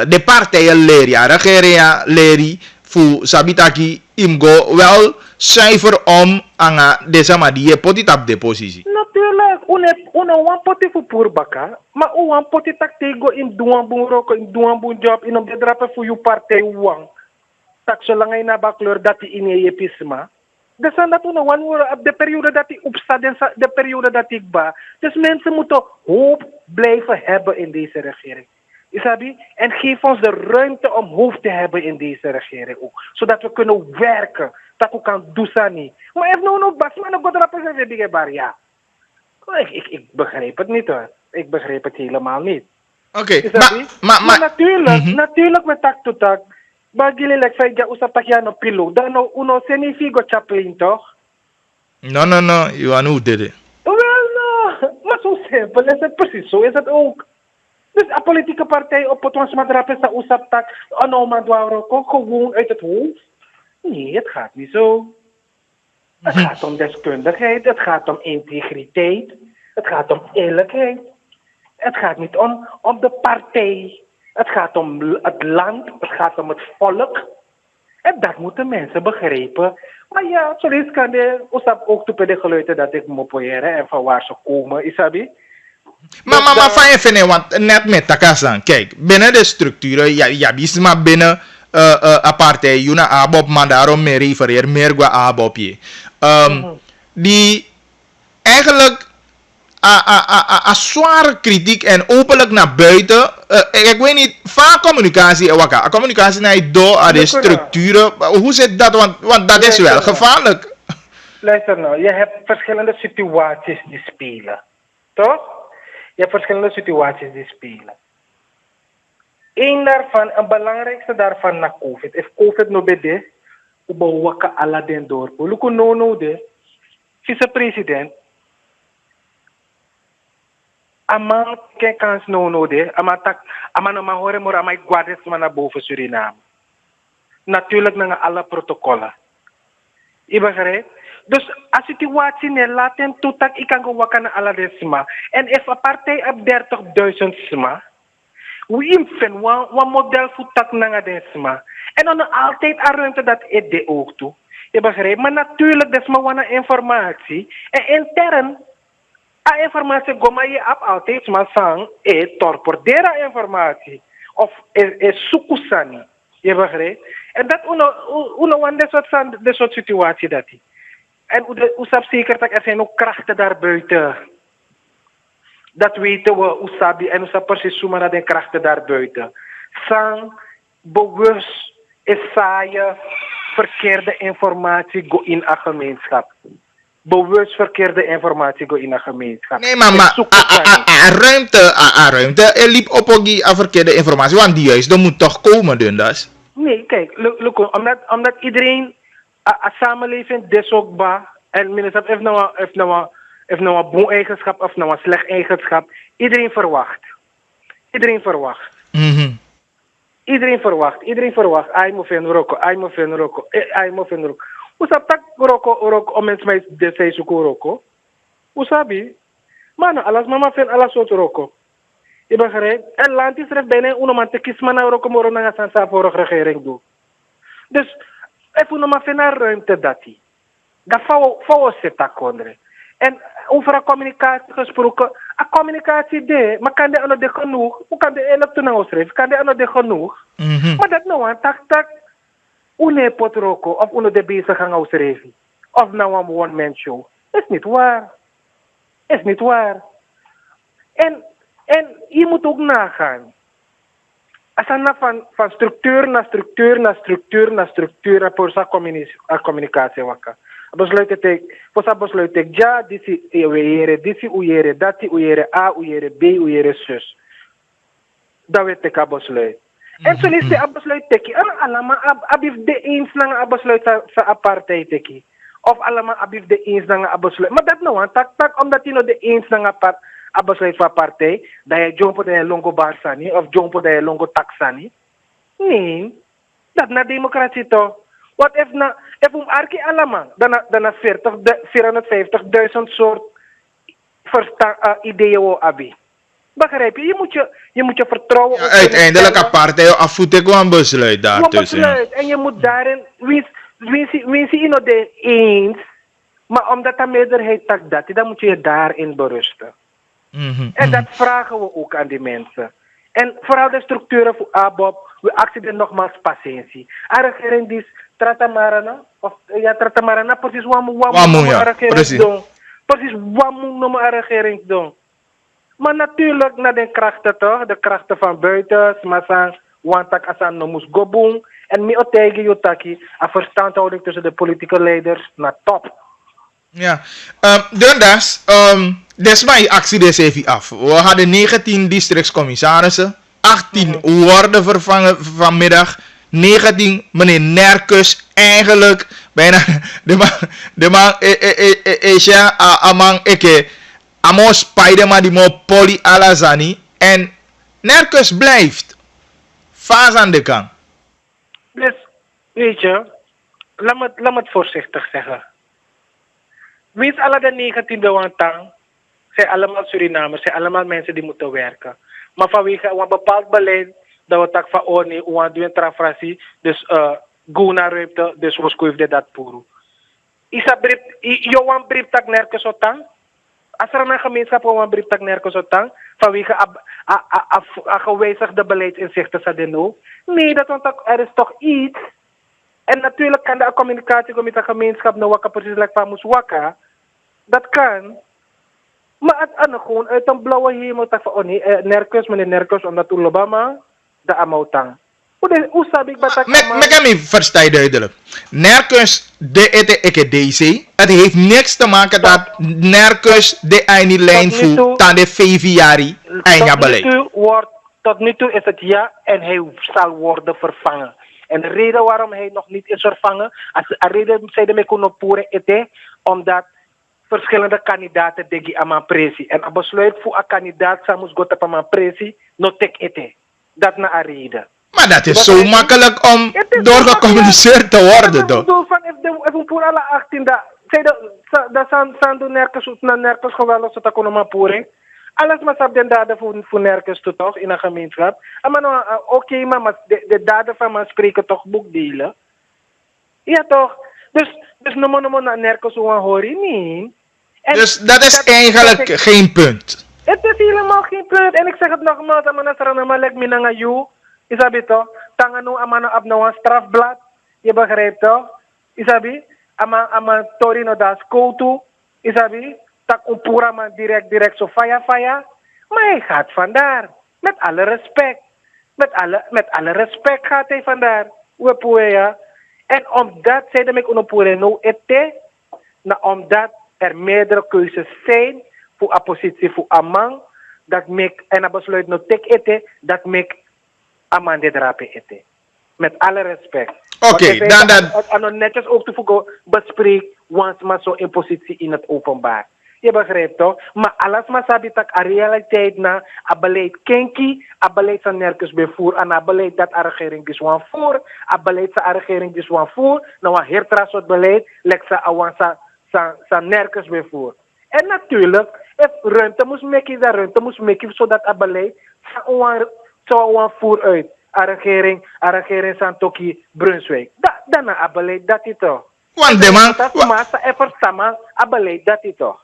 de partijen leren, regeren leren voor sabitaki imgo wel cijfer om aan deze maar die potit op de positie. Natuurlijk, une wan poti voor purbaka, maar u wan poti tak tego in duan bun roko, in duan bun job, in om de drapen voor je partij wang. Tak zolang hij na bakleur dat hij in je pisma. Dus aan dat une wan worden op de periode dat hij opstaat, de periode dat ik ba. Dus mensen moeten hoop blijven hebben in deze regering. Isabi? En geef ons de ruimte om hoop te hebben in deze regering ook. Zodat we kunnen werken. Dat we kan doen. Maar even nog bas, maar nog wat rappen ja. Ik begrijp het niet hoor. Ik begrijp het helemaal niet. Oké, maar natuurlijk met tak to tak. Bagili like say ja usap tak yan no pilo. Dan no uno senifigo chaplain toch? No, you are not did it. Wel no, maar zo simpel is het precies. Zo is het ook. Dus een politieke partij op het ons madrapes sa usap tak ano madwaro ko gewoon uit het hoofd. Nee, het gaat niet zo. Het gaat om deskundigheid, het gaat om integriteit, het gaat om eerlijkheid. Het gaat niet om de partij. Het gaat om het land, het gaat om het volk. En dat moeten mensen begrijpen. Maar ja, zoals kan de usap ook te de geluiden dat ik moet poëren en van waar ze komen, Isabi. Maar fijn vinden, want net met Takasan, kijk, binnen de structuren, ja, maar binnen apartheid, Juna Abob, maar daarom meer refereer, meer gwa Abob je. Die eigenlijk a zware kritiek en openlijk naar buiten. Ik weet niet, vaak communicatie, communicatie naar door de structuren. Hoe zit dat? Want dat is wel gevaarlijk. Luister nou, je hebt verschillende situaties die spelen. Toch? Je hebt verschillende situaties die spelen. Eén daarvan, een belangrijkste daarvan na COVID. If COVID no bede, ubawaka ala den dorpo. Luko no de, vice-president. Amang geen kans no de, ama no mahore mora amai guardes na boven Suriname. Natuurlijk naar alle protocollen. Je begrijpt? Dus als situatie ne laten toetak ik kan go na ala desma. En if een partij op 30.000 sma, we inven wan model voetak na desma. En dan altijd aan ruimte dat het de ook toe. Je begrijpt? Maar natuurlijk desma wana informatie. En intern a informatie goma je op altijd maar sang torpordera informatie of sukusani. Je begrijpt? En dat uno wan de soort situatie dat die. En usap zeker dat er zijn ook krachten daarbuiten. Dat weten we, usabi en usap precies zomaar naar de krachten daarbuiten. Sang bewust is saaie verkeerde informatie go in een gemeenschap. Bewust verkeerde informatie go in een gemeenschap. Nee, maar ruimte. Er liep op ook die verkeerde informatie, want die juist, dat moet toch komen, Dundas? Nee, kijk, omdat iedereen, een samenleving desokba, en minister heeft nou een bon eigenschap of nou een slecht eigenschap, iedereen verwacht. Iedereen verwacht. Iedereen verwacht. Hij moet vinden roko. Hoe zou dat roko om mensen mij de zij zoeken roko? Hoe sabi? Maar alles mama vindt alles soort roko. Je begrijpt? En land is er bijna een te kiezen maar roko moro na gaan vorige regering doen. Dus even nog maar vinden ruimte dat hij. Dat vouwen zit daar kondre. En over een communicatie gesproken, een communicatie maar kan de de genoeg, hoe kan de elektronen schrijven, kan de de genoeg. Maar dat nou aan tak, une potroko of une de bezig gaan schrijven. Of nou een one-man show. Is niet waar. Is niet waar. En je moet ook nagaan. Als je van structuur naar structuur naar structuur naar structuur voor zijn communicatie wakker. Besluit ik ja, dit is uere, dat is uere A, uere B, uere zus. Dat weet ik besluit. En zo is het besluit teki. Allemaal abif de eens lang besluit sa apartheid teki. Of allemaal abif de eens lang besluit. Maar dat nou, tak omdat je nou de eens lang besluit van partij, dat je jompo dat je longo barsani of jompo dat je longo taxani. Nee, dat na democratie toch. Wat if arki allemaal, dan 450.000 soort ideeën wo abi. Begrijp je? Je moet je vertrouwen. Ja, uiteindelijk een partij afvoeten gewoon besluit daartussen. En je moet daarin, wie je nog de eens, maar omdat de meerderheid dat, dan moet je je daarin berusten. En dat vragen we ook aan die mensen. En vooral de structuren voor ABOP, we accepteren nogmaals patiëntie. A regering die tratamarana, precies wat moet regering doen. Precies wat moet een regering doen. Maar natuurlijk naar de krachten toch, de krachten van buiten, maar wantak asan no mus gobung en mi otegi yotaki, a verstandhouding tussen de politieke leiders naar top. Ja, Dundas, desmai actie des even af. We hadden 19 districtscommissarissen, 18 worden vervangen vanmiddag, 19 meneer Nerkus, eigenlijk bijna de man is ja amang eke amo Spiderman die mo poli alazani en Nerkus blijft vaas aan de kant. Dus weet je, laat me het voorzichtig zeggen. Wees alle de 19 wantang, zijn allemaal Surinamers, zijn allemaal mensen die moeten werken. Maar vanwege een bepaald beleid, dat we tak van Oni, we doen trafrasie, dus Guna ruimte, dus we schuiven dat puro. Isa brief, je wan brief tak nergens otang? Als er een gemeenschap wan brief tak nergens otang, vanwege a gewijzigde beleidsinzichten sa deno? Nee, er is toch iets. En natuurlijk kan de communicatie met de gemeenschap nou wakka precies like van moest wakka. Dat kan. Maar het gewoon uit een blauwe hemel tak van Nerkus, meneer Nerkus, omdat Obama de amautang. Hoe sabi ik dat? Met me versta je duidelijk. Nerkus de ete DC. Het heeft niks te maken dat Nerkus de einde lijn voert dan de 5 jaar eigen beleid. Tot nu toe is het ja en hij zal worden vervangen. En de reden waarom hij nog niet is vervangen, als de reden zeiden we kunnen poeren eten, omdat verschillende kandidaten degi aan mijn presi. En een besluit voor een kandidaat samus got op mijn presi, no tek eten. Dat na een reden. Maar dat is zo makkelijk om doorgecommuniceerd te worden, toch? Ik bedoel van, if voor alle 18, dat zijn de nerkens geweldig zodat kunnen maar poeren. Alles maar op de daden voor nerkens toe toch, in een gemeenschap. Maar oké, maar de daden van mij spreken toch boekdelen. Ja toch? Dus noem naar nerkens hoe hoor je niet. Dus dat is eigenlijk geen punt. Het is helemaal geen punt. En ik zeg het nogmaals, amana sarana lek minanga you. Isabi toch? Tangano amana abno een strafblad. Je begrijpt toch? Isabi? Ama torino das koutu. Isabi? Tak pura man direct zo faya. Maar hij gaat vandaar. Met alle respect. Met alle respect gaat hij vandaar. We poe ja. En omdat zij de mek onopure no ete. Omdat er meerdere keuzes zijn voor oppositie voor amang. Dat mek en dat besluit no tek ete. Dat mek aman de drape ete. Met alle respect. Oké, dan. En netjes ook te voegen bespreek. Want maar zo in positie in het openbaar. Je begrijpt toch? Maar alles maar sabi tak a realiteit na a beleid kenki, a beleid sa nerkens bevoer, en a beleid dat a regering is wan voor, a beleid sa a regering is wan voor, nou a hertra soort beleid, lek sa awan sa nerkens bevoer. En natuurlijk, if ruimte moest meki, zodat a beleid sa wan voor uit. A regering san Toki Brunswijk. Dan a beleid dat is toch? Want de man. Maar sa effort sama a beleid dat is toch?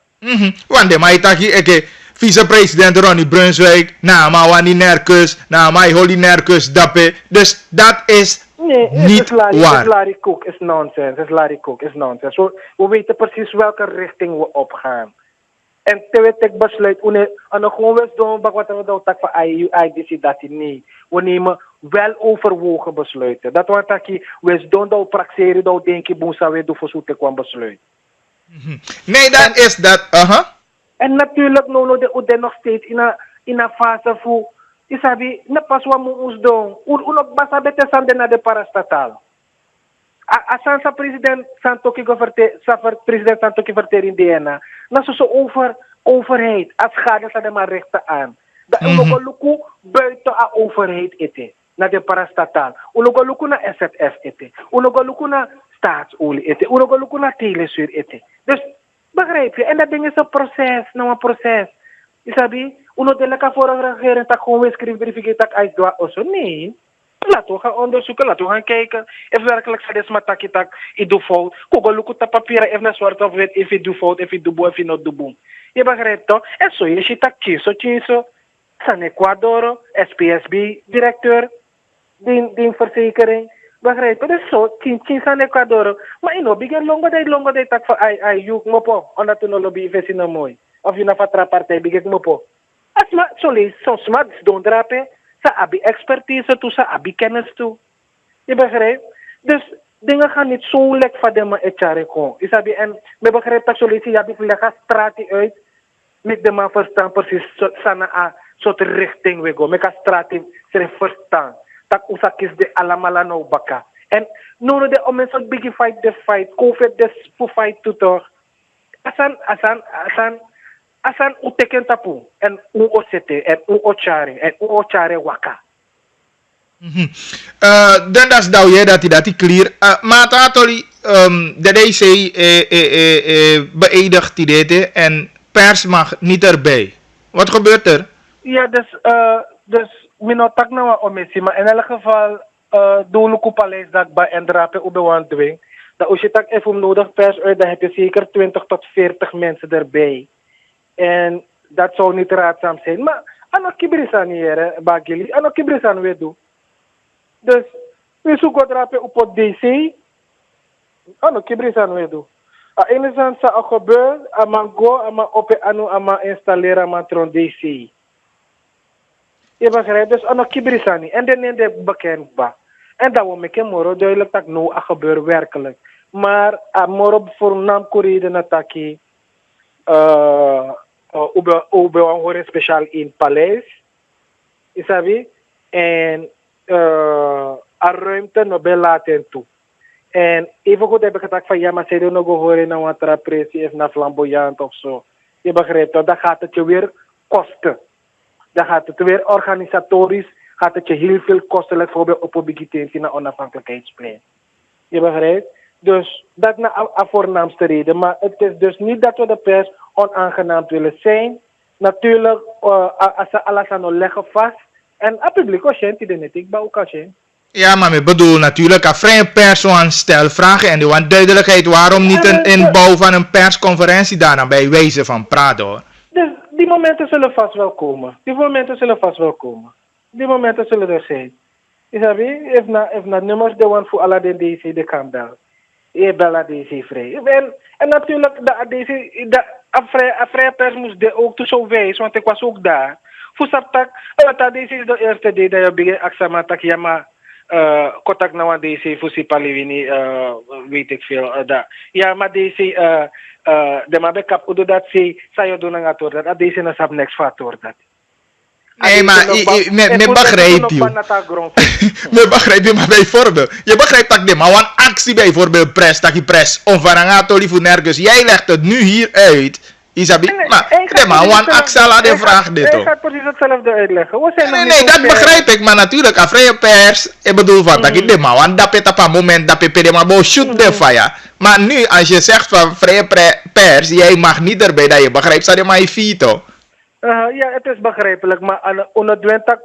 Want de maitaki eke vice-president Ronnie Brunswijk, na ma wani nerkus, na ma holy nerkus dape. Dus dat is Nee, niet waar. is Larry Cook, is nonsense. Is Larry Cook, is nonsense. We weten precies welke richting we opgaan. En terwijl ik besluit, en dan gewoon eens doen, wat we doen, dat van IDC dat niet. We nemen wel overwogen besluiten. Dat wat ik we doen, dat praxeren, dat denk ik, boensa we doen voor zo'n kwam besluit. Nee, dat is dat. En natuurlijk, we nog steeds in een fase voor, isabi, ne pas wat we ons doen. We basa bete sande na de parastatal. Asan sa president Santoki president Santoki verteren in DNA. Na zo overheid. Als schade sa de maar rechten aan. Dat ulogo luku buiten a overheid ete. Na de parastatal. Ulogo luku na SFF ete. Ulogo luku na staatsolie ete. Ulogo luku na telesuur ete. Dus begrijp je? En dat ding is een proces. Nou een proces. Isabi, uno de lekker voor een regering tak gewoon weer schrijven verifiëren tak ijs doa oso. Nee. Laten we gaan onderzoeken, laten we gaan kijken. Of werkelijk ze des mataki tak, i doe fout. Kogo luku ta papieren, even naar zwart of wit, if je doet fout, if je doet boe, if je not doet boe. Je begrijpt toch? En zo je ziet tak chinso. San Ecuador, SPSB, directeur, die verzekering. Begrijp je? Dus zo, chin San Ecuador. Maar in obi gen longo day tak van ai, juk mopo. Omdat we no lobby investi no mooi. Of je na fatra partij, bigek mopo. Asma, zo lees, zo smart, don't drapen. Sa abi expertise toe, sa abi kennis toe. Je begrijpt? Dus dingen gaan niet zo lekker van de echare gewoon. Isabi, en me begrijpt dat zo lees, je hebt een straat uit. Met de man verstaan precies sana a soort richting we go. Met een straat se verstaan. Dat usakis de alamala no baka. En nu de om een soort biggie fight de fight. COVID des voor fight toe toch. Asan uteken tapu en uosete en uochare en uochare waka. Dan dat is nou je dat die clear. Maar tatoli de DC beëdigt die dit en pers mag niet erbij. Wat gebeurt er? Ja, dus minotak nou wat omessie, maar in elk geval doe paleis dat bij en drapen op de wand dwing. Dat als je tak even nodig pers uit, dan heb je zeker 20 tot 40 mensen erbij. En dat zou niet raadzaam zijn. Maar anak kibrisan hier, bagili. Anak kibrisan we doen. Dus we zoeken drapen op het DC. Anak kibrisan we doen. Enerzijds sa gebeur, ama go, ama op anu, ama installeren, ama tron DC. Je begrijpt? Dus anak kibrisan niet. En dan neem je bekend ba. En dat we maken moro duidelijk dat nou gebeur werkelijk. Maar moro voor naam corride nataki. Ube horen speciaal in Paleis, isabi, en a ruimte nog bij laten toe. En even goed heb ik gezegd van ja, maar ze doen nog horen naar wat trapressie of naar flamboyant of zo. Je begrijpt dat, dan gaat het je weer kosten. Dan gaat het weer organisatorisch, gaat het je heel veel kosten, bijvoorbeeld op publiciteit naar onafhankelijkheidsplein. Je begrijpt? Dus dat is de voornaamste reden. Maar het is dus niet dat we de pers onaangenaam willen zijn. Natuurlijk, als ze alles aan leggen vast. En het publiek ook zijn, die niet ik ook zijn. Ja, maar ik bedoel natuurlijk, een vrije pers aan stel vragen en die want duidelijkheid waarom niet een inbouw van een persconferentie daarna bij wijze van praten hoor. Dus die momenten zullen vast wel komen. Die momenten zullen er zijn. Isabi, if na nummers de one voor alle DC de kan bellen. Je bella DC vrij. En natuurlijk, de vrije pers moest de ook zo wijs, want ik was ook daar. Voor Saptak, deze is de eerste day dat je begint aksamatak, ja maar contact nou aan DC voor Sipalivini, weet ik veel. Ja, maar DC, de maar bekap, hoe dat ze, zou je doen aan het worden, dat deze is op niks van dat. Nee, maar me begrijp je. Me begrijp je, maar bijvoorbeeld. Je begrijpt dat maar een actie bijvoorbeeld pres, dat je pres onvarangatoli voor nergens. Jij legt het nu hier uit. Isabi, maar een actie laat de vraag dit toch. Ik ga precies hetzelfde uitleggen. Nee, dat begrijp ik, maar natuurlijk, een vrije pers, ik bedoel van dat je maar want dat op een moment dat je maar bo shoot de fire. Maar nu, als je zegt van vrije pers, jij mag niet erbij, dat je begrijpt, dat je maar je fito. Ja, het is begrijpelijk, maar onder tak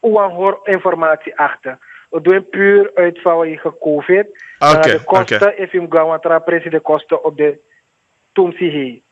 hoor informatie achter. We doen puur uit vanwege COVID. De kosten, if je gaat de kosten op de toemsie heen.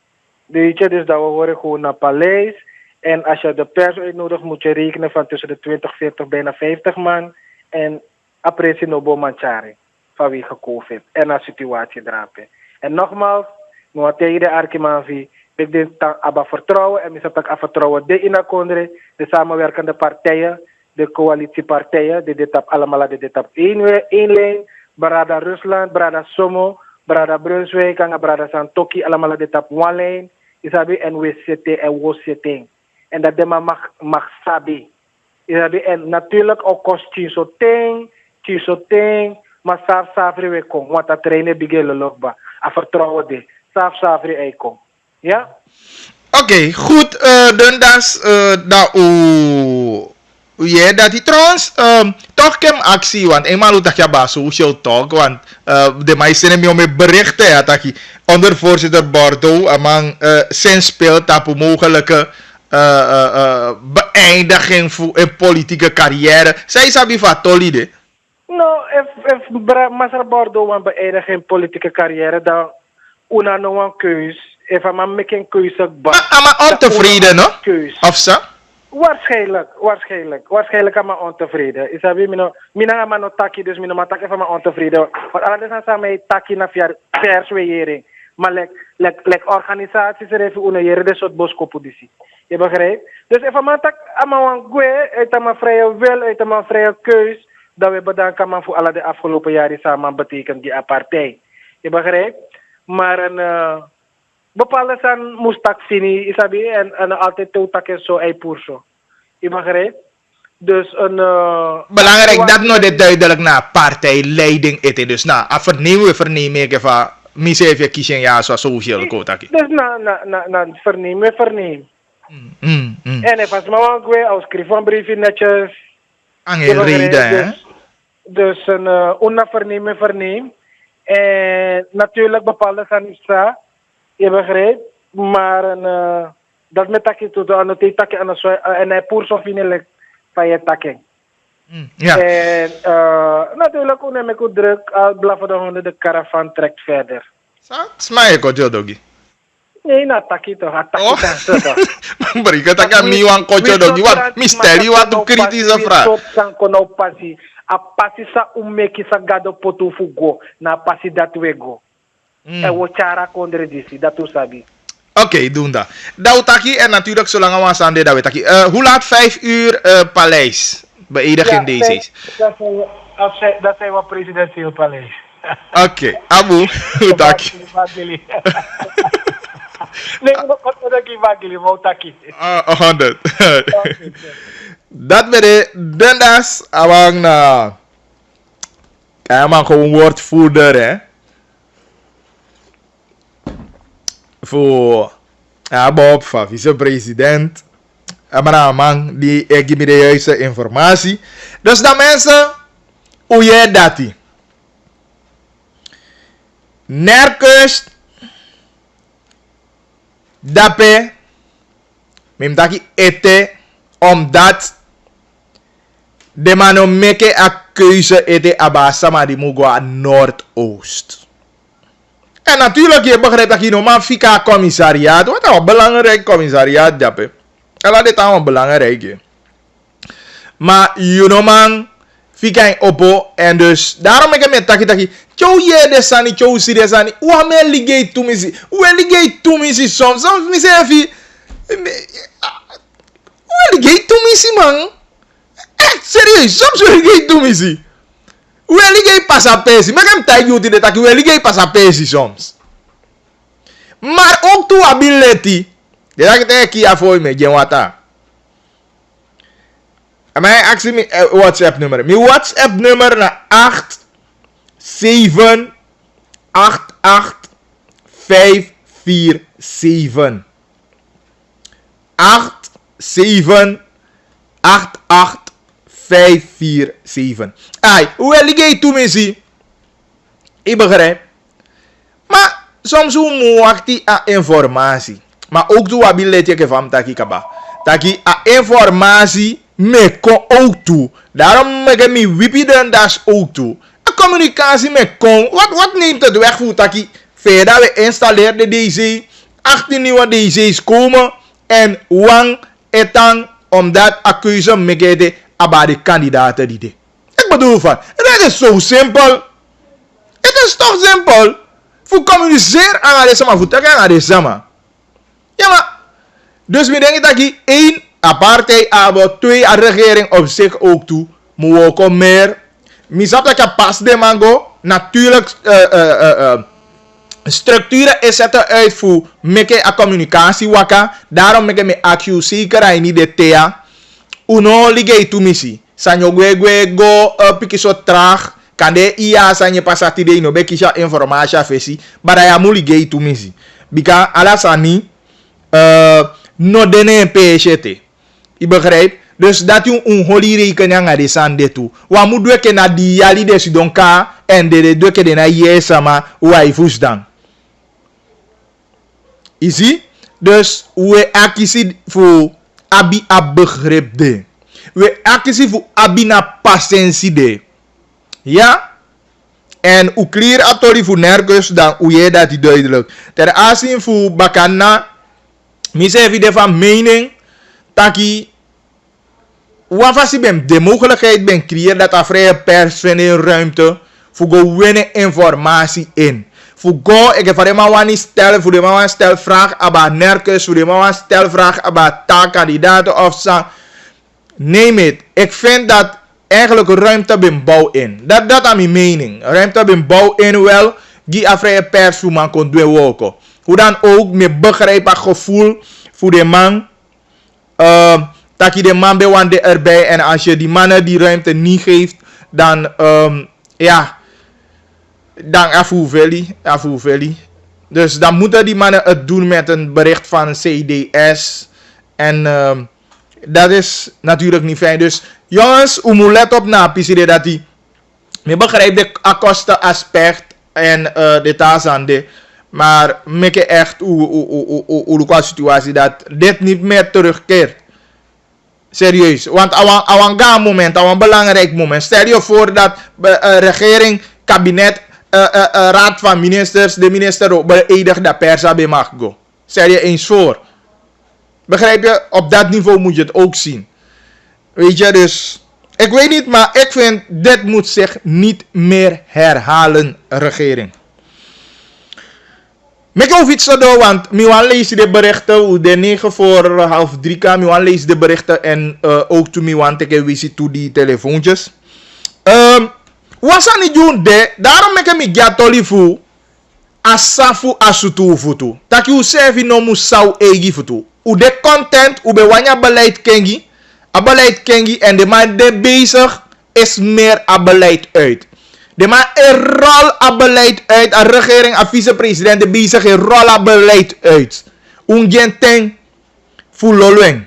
Weet je, dus dat we horen gewoon naar Paleis. En als je de pers uitnodigt, moet je rekenen van tussen de 20, 40, bijna 50 man. En apprecie Nobo Manchari. Vanwege COVID. En de situatie drapen. En nogmaals, we tegen de Arkimanvi. Ik denk dat we vertrouwen. En we zullen vertrouwen de Inakondre, de samenwerkende partijen, de coalitiepartijen. Die dit allemaal dit op één lijn. Brada Rusland, Brada Somo, Brada Brunswijk en Brada Santoki. Allemaal dit op one lijn. Isabi en we zitten en we zitten. En dat de mag sabi. Isabi en natuurlijk ook kost chiso ting, maar saaf safri we kom. Want dat trainen bigele lokba. A vertrouwen de. Saaf safri ei kom. Ja? Oké, goed. Dan dat dat dat die trouwens toch kem actie, want eenmaal hoe dat je bij social talk, want de meesten hebben me berichten dat je onder voorzitter Bordeaux among zijn speelt op een mogelijke beëindiging voor een politieke carrière. Zij sabi van tolide. Nou, if Masar Bordeaux een beëindiging politieke carrière, dan una no een keus. Even maar make een keuze. Maar ontevreden, no? Of zo? Waarschijnlijk aan mijn ontevreden. Is dat wie mina aan mijn taki, dus mina maak even mijn ontevreden. Want alles aan samen taki na verswering. Maar lek organisaties er even uneren de soort boskopodissie. Je begrijpt? Dus even maar tak aan mijn goe, uit mijn vrije wil, uit mijn vrije keus, dat we bedanken man voor alle de afgelopen jaren samen betekent die apartheid. Je begrijpt? Maar een bepaalde zijn moest tak fini, isabi, en altijd toe tak is zo ei purso. Je begrijpt? Dus een belangrijk dat nog dit duidelijk naar partijleiding eten. Dus na vernemen ik van misef je kiezen ja zo social kotaki. Dus na verneem. En even als maar ook als schrijf een briefje netjes. Angel reden, hè? Dus een verneem. En natuurlijk bepaalde zijn extra. Je begrijpt? Maar dat met takje toe, aan het takje en hij poers of in van je takking. Ja. En natuurlijk hoe neem ik ook druk, blaffen de honden, de caravan trekt verder. Smaak ik ook, Dogi. Nee, na takje toch, Maar ik had ook niet een kotje, Dogi. Wat mysterie, wat een kritische vraag. A passi sa umeki sa gado potu fugo, na passi dat we go. En we chara kondre disi, dat u sabi. Oké, doen dat. Dautaki en natuurlijk zolang we aan de taki. Hoe laat 5 uur paleis? Beëdiging deze. Dat zijn we presidentieel paleis. Oké, Abu, hoe taki? Nee, ik taki. 100. Dat ben de dendas awang na. Kaya man gewoon woordvoerder, hè. Voor Bob van vicepresident. Maar man die geeft me de juiste informatie. Dus dat mensen, hoe jij dat die? Nerkust, dape, memtaki ete, omdat de mano meke a keuze ete abasa maar die moet gaan Noordoost. En natuurlijk, je begrijpt dat je normaal fika commissariaat. Wat een belangrijk commissariaat, dappe. En dat is allemaal belangrijk. Maar je normaal fika in oppo. En dus, daarom ik met taki. Chow je de sani, chow si de sani. Hoe me ligay to misi. Hoe ligay to misi soms. Soms mi zeg even. Hoe ligay to misi, man. Echt serieus, soms wil ik doen misi. Hoe ligay passa pesi. Maar ik heb tijd uit de taki. Hoe ligay passa pesi soms. Maar ook toe ability. Dat ik tegen kia voor me, geen wat aan. En mij actie me WhatsApp nummer. Mijn WhatsApp nummer naar 8788547. 8788547. Ai, hoe lig je toe me zie? Ik begrijp. Maar soms hoe moet die informatie. Maar ook toe ability ke van taki kaba. Taki a informatie me kon ook toe. Daarom me mi wipi dan das ook toe. A communicatie me kon. Wat neemt het weg voor taki? Verder we installeerden deze. 18 nieuwe DC's komen en wang etang omdat a keuze megede abade kandidaten die de. Ik bedoel van, het is zo simpel. Het is toch simpel. Voor communiceren aan de sama, voor takken aan de sama. Ja maar, dus we denken dat je 1 apartheid abo, 2 a regering op zich ook toe, moet ook meer. Misap dat je pas de mango, natuurlijk structuren is zetten uit voor meke a communicatie waka. Daarom meke me accu zeker en niet de thea. Uno ligay tu misi. Sanyo gwe go piki so traag. Kande iya sanye pasati de no bekisha information fesi. Bara ya muli ligay tu misi. Bika alasani no dene PHT. Je begrijpt? Dus dat je een holy rekening aan de sande toe. Wa moet dweke na die yali de sudonka en de dweke de na yesama wa ifus dan. Zie? Dus we akisi voor abi a begrip de. We akisi voor abi na patiëntie de. Ja? En u clear atori voor nergens dan u je dat die duidelijk. Ter aanzien voor bakana. Mise even van mening. Taki. Wafasi ben de mogelijkheid ben creëren dat a vrije pers vinden ruimte. Voor go winnen informatie in. Voor go, ik heb alleen maar stellen, voor de man stel vraag about nerkens, voor de man stel vraag about taalkandidaten of zo. Neem het. Ik vind dat eigenlijk ruimte ben bouw in. Dat is mijn mening. Ruimte ben bouw in wel, die a vrije pers voor man kon doen woken. Hoe dan ook, met begrijp gevoel voor de man. Dat je de man bewande erbij en als je die mannen die ruimte niet geeft, dan ja. Dan afvoeveli. Dus dan moeten die mannen het doen met een bericht van CDS. En dat is natuurlijk niet fijn. Dus jongens, u moet let op na PCD dat die. Je begrijpt de kosten aspect en de taasande. Maar make echt hoe situatie dat dit niet meer terugkeert. Serieus. Want aan een moment, aan een belangrijk moment. Stel je voor dat regering, kabinet, raad van ministers, de minister ook beëdigt dat persa bij mag go. Stel je eens voor. Begrijp je? Op dat niveau moet je het ook zien. Weet je, dus ik weet niet, maar ik vind dit moet zich niet meer herhalen, regering. Ik hoef iets te doen, want ik lees de berichten, de 2:09 voor half 3 ik lees de berichten en ook toen ik visit to die telefoontjes. Wasa ni doen de, daarom ik me gatoli fu asafu asutu futu. Taki u servi no mu sau egi futu. U de content, u be wanya beleid kengi, a beleid kengi en de man de bezig is meer a beleid uit. De man een rol a beleid uit, a regering, a vicepresident, de bezig een rol a beleid uit. Ungenteng fu lolweng.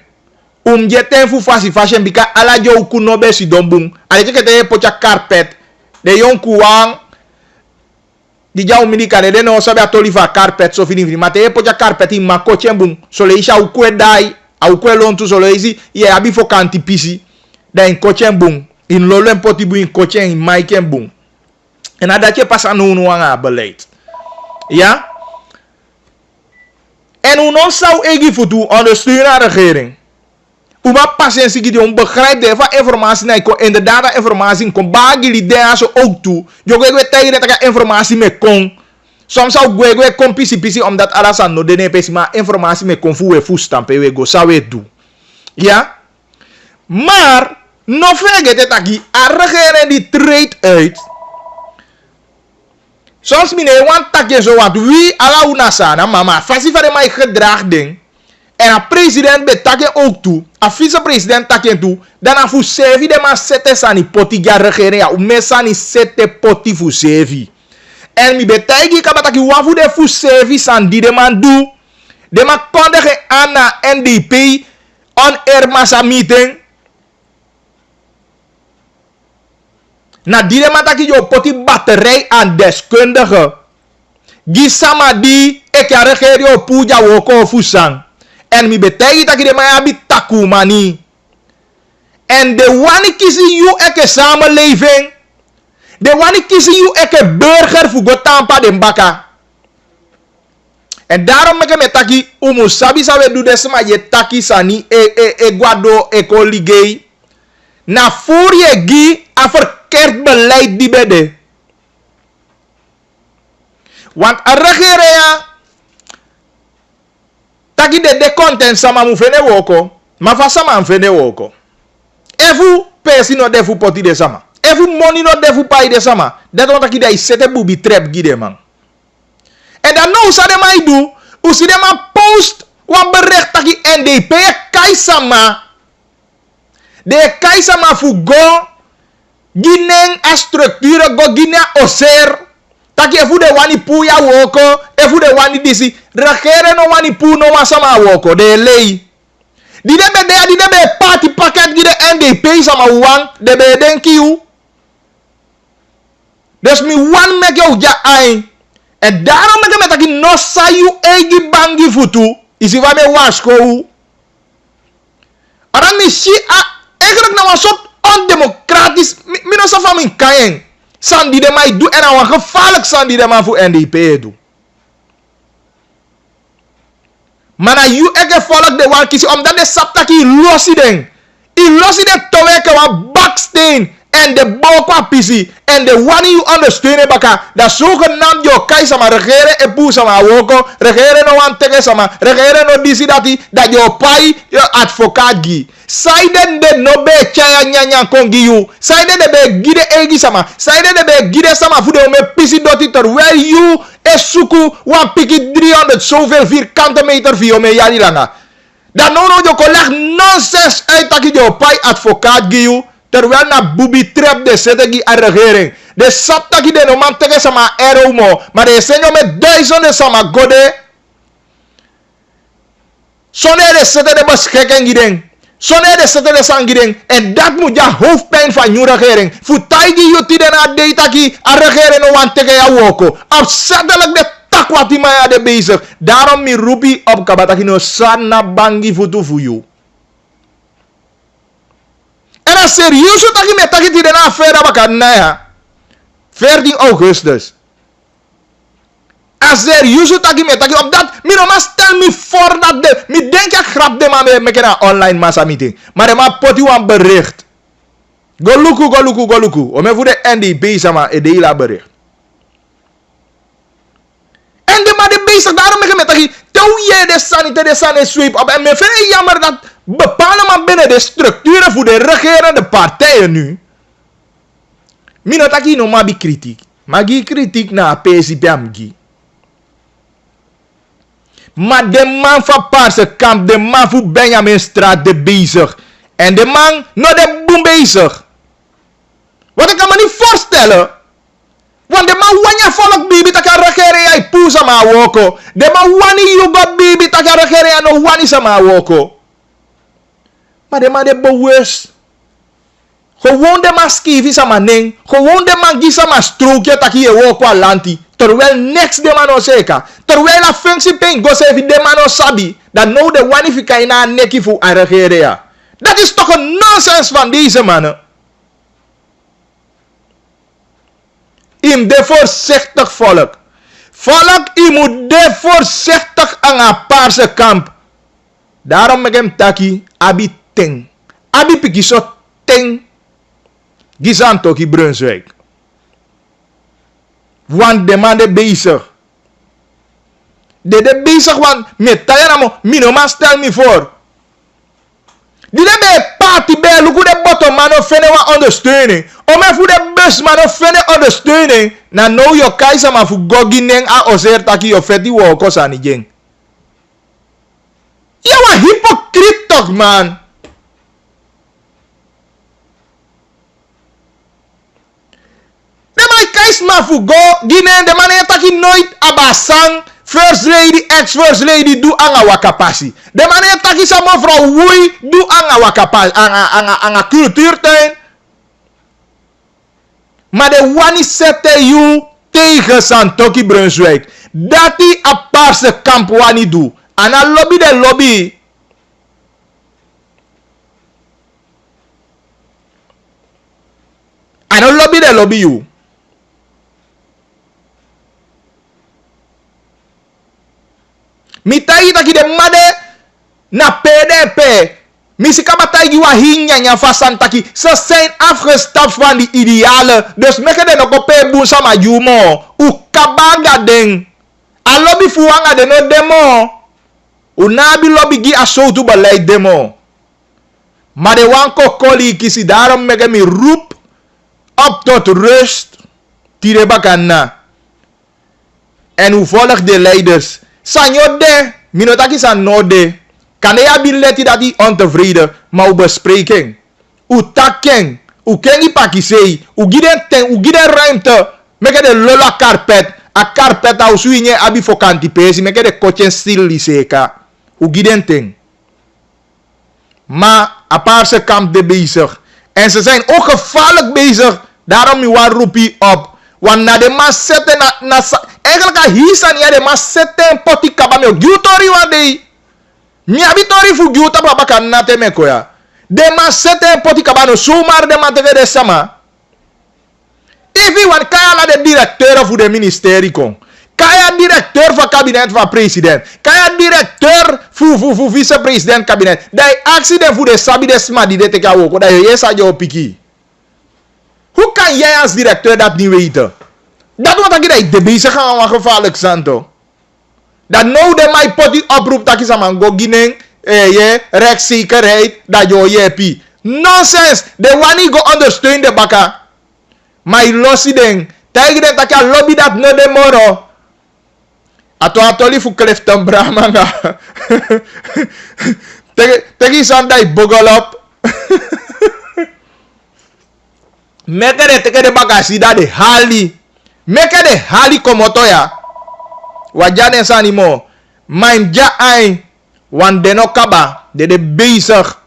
Ungenteng fu fashion bika ala jo kuno besi dombung. Ale teke te pocha carpet. De yon kuwang di jau midika de no sabe atoliva carpet so fini ma te pocha carpet in ma kochembung so le isha ukwe dai au kwe lontu so le isi ye abi fo kanti pisi da in kochembung in lolem potibu in kochen in maikembung en adache pasa no wanga beleid ja en uno sau egi futu ondersteunen aan regering. Uma patiëntie die onbegrijpt de van informatie na ik inderdaad informatie kon bagi lidea zo ook toe. Jo gwe tegen dat ik informatie me kon. Soms zou gwe kon pisi omdat alasan no de pesi maar informatie me kon voe stampe we go zou het doen. Ja? Maar no vergeet het aki a regering die treedt uit. Soms mine want takje zo wat wie ala unasana mama fasi van mij gedrag ding. En a president betaken ook toe. A vicepresident taken toe. Dan a fu sevi de ma sete sani poti ga regering. Ja, u me sani sete poti fu sevi. En mi betaki kabataki wafu de fu sevi san di de man do. De ma kondige aan na NDP. On air massa meeting. Na di de man taki yo poti batterij aan deskundige. Gisama di eka regering yo puja woko fu sang. En mi betegi taki de maya bi taku mani. En de wani kisi you eke samenleving. De wani kisi you eke burger fu go tampa de mbaka. En daarom me me taki umu sabi sabe do desma je taki sani e guado e koligei. Na voer je gi a verkeerd beleid die bede. Want a regering taki de content sama mu fene woko. Ma fa sama an fene woko. Efu pesi no defu poti de sama. Efu money no defu pai de sama. Dat want taki de sete bubi trap gide man. En dan nou sa de mai do. Usi de man post wan bericht taki NDP kai sama. De kai sama fu go. Gineng a structure go gina oser. Taki efu de wani pu ya woko. Efu de wani disi. Regere no wani pu no wasama woko. De lei. Die de party pakket die de NDP sama wan. De be denki u. Dus mi wan mek jou ja ein. En daarom mek met taki no sa you egi bangi futu. Isi wa me wasko u. Aran mi si a. Eigenlijk nou een soort ondemocratisch. Mi no sa van min kayen. San die de mij doe. En nou een gevaarlijk san die de man voor NDP doe. Maar na you eke volk de wan kisi. Omdat de saptaki losi den. I losi den toweke wan baksteen. En de bokwa pisi. En de one you ondersteunen baka. Dat zogenaamd jou kai sama regeren e pu sama woko. Regeren no wan teke sama. Regeren no disi dati. Dat jou pai jou advocaat gi. Saiden de no be chaya nyanya kongi you. Saiden de be gide egi sama. Saiden de be gide sama fude me pisi doti terwijl you e suku wan piki 300 zoveel vierkante meter via me yari langa. Dan no jo kolleg nonsense uit taki jou pai advocaat gi you. Terwijl na bubi trap de setegi a regering. De saptaki de no man teke sama ero mo. Maar de senyo me duizenden sama gode. Sonne de sete de beschikken gideng. Sonne de sete de sangideng. En dat moet ja hoofdpijn van je regering. Futai yuti de na deitaki a regering no wan teke ya woko. Opzettelijk de tak wat die maya de bezig. Daarom mi rupi op kabataki no sana bangi futu fuyu. En als serieus taki me taki die de na affaire bakan na ya. 14 Augustus. Als serieus taki me taki op dat. Mi no mas stel me voor dat de. Mi denk ik grap de man me kena online massa meeting. Maar de man poti wan bericht. Go luku. O me voor de NDP sama e de ila bericht. En de man de bezig daarom me taki. Tou je de sanite sweep op. En me vind jammer dat bepaalde man binnen de structuren voor de regerende partijen nu. Mi no taki no ma bi kritiek. Maar gi kritiek na PSPM gi. Maar de man van Paarse Kamp, de man van Benjamin Straat, de bezig. En de man, nou de boem bezig. Wat ik kan me niet voorstellen. Want de man wanya volk bibi taka regeren jij poe sama woko. De man wani yuba bibi taka regeren jij no wani sama woko. Maar de man de bewust. Gewoon de man skivi sama ning. Gewoon de man gi sama strookje taki je woko alanti. Terwijl niks de man onzeker. Terwijl la functie pen go se de man sabi. Dat nou de wanifika ina neki fu a regeren ja. Dat is toch een nonsens van deze mannen. Im de voorzichtig volk. Volk, i moet de voorzichtig aan een Paarse Kamp. Daarom met hem taki, abi ting. Abi piki so ting. Gizanto ki Brunswijk. Want de man de bezig. De bezig want met tayana mo man stel me voor. Die de be party be luku de bottom man of fene wa ondersteuning. O me fu de bus man of fene ondersteuning. Na no yo kaisa man fu gogi neng a ozer taki yo feti wo kosa ni jeng. Je wa hypocriet toch man. De man kais man fu go gine de man taki nooit abasang. First lady, ex-first lady, do anga wakapasi. De manier taki sa mevrouw Woei, do anga wakapasi, anga cultuurtuin. Maar de wani sette you tegen Santoki Brunswijk. Dat die a Paarse Kamp wani do. Ana lobby de lobby. Ana lobby de lobby you. Mitai taki de made na PDP. Misi kabatai wa hinya nya fasan taki. Ze zijn afgestapt van die idealen. Dus meke de nog op boen sama jumo. U kabaga ding. A lobby fuanga de no demo. U nabi lobby gi aso tu beleid demo. Maar de wanko koli kisi daarom meke mi roep op tot rust. Tire bakana. En u volgt de leiders. Sanyo de. Minotaki san no de. Kan de ability dat die ontevreden. Maar u bespreking. U takken. U kengi pakisei. U giden ten. U giden ruimte. Meke de lola carpet. A carpet au suinye abi fokanti pesi. Meke de kochen stil liseka. U giden ten. Maar apartse kamp de bezig. En ze zijn ook gevaarlijk bezig. Daarom mi wa roepie op. Want na de mas zetten eigenlijk a hisan ya de mas zetten poti kabame. Jutori wa de. Mi abitori fu juta papa kan na teme koya. De mas zetten poti kabano. Sumar de matege de sama. Ivi wan kaya la de directeur fu de ministerie kon. Kaya directeur van kabinet van president. Kaya directeur fu vice-president kabinet. Dat accident voor de sabi de smadi de teka woko. Dat je sa jo piki. Hoe kan jij als directeur dat niet weten? Dat wat ik de bezig gaan wat gevaarlijk zijn toch? Dat nou de mij poti oproep dat je samen go gineng je rechtszekerheid dat je pi. Nonsense. De wani go ondersteun de baka. Maar losi ding. Tegen dat je lobby dat no de moro. Atoli fu Clifton Brahma nga. Tegi sandai bogolop. Meke de teke de bagasi da de hali. Meke de hali komoto ya. Wajane sanimo. Main ja ai. Wan deno kaba. De bezig.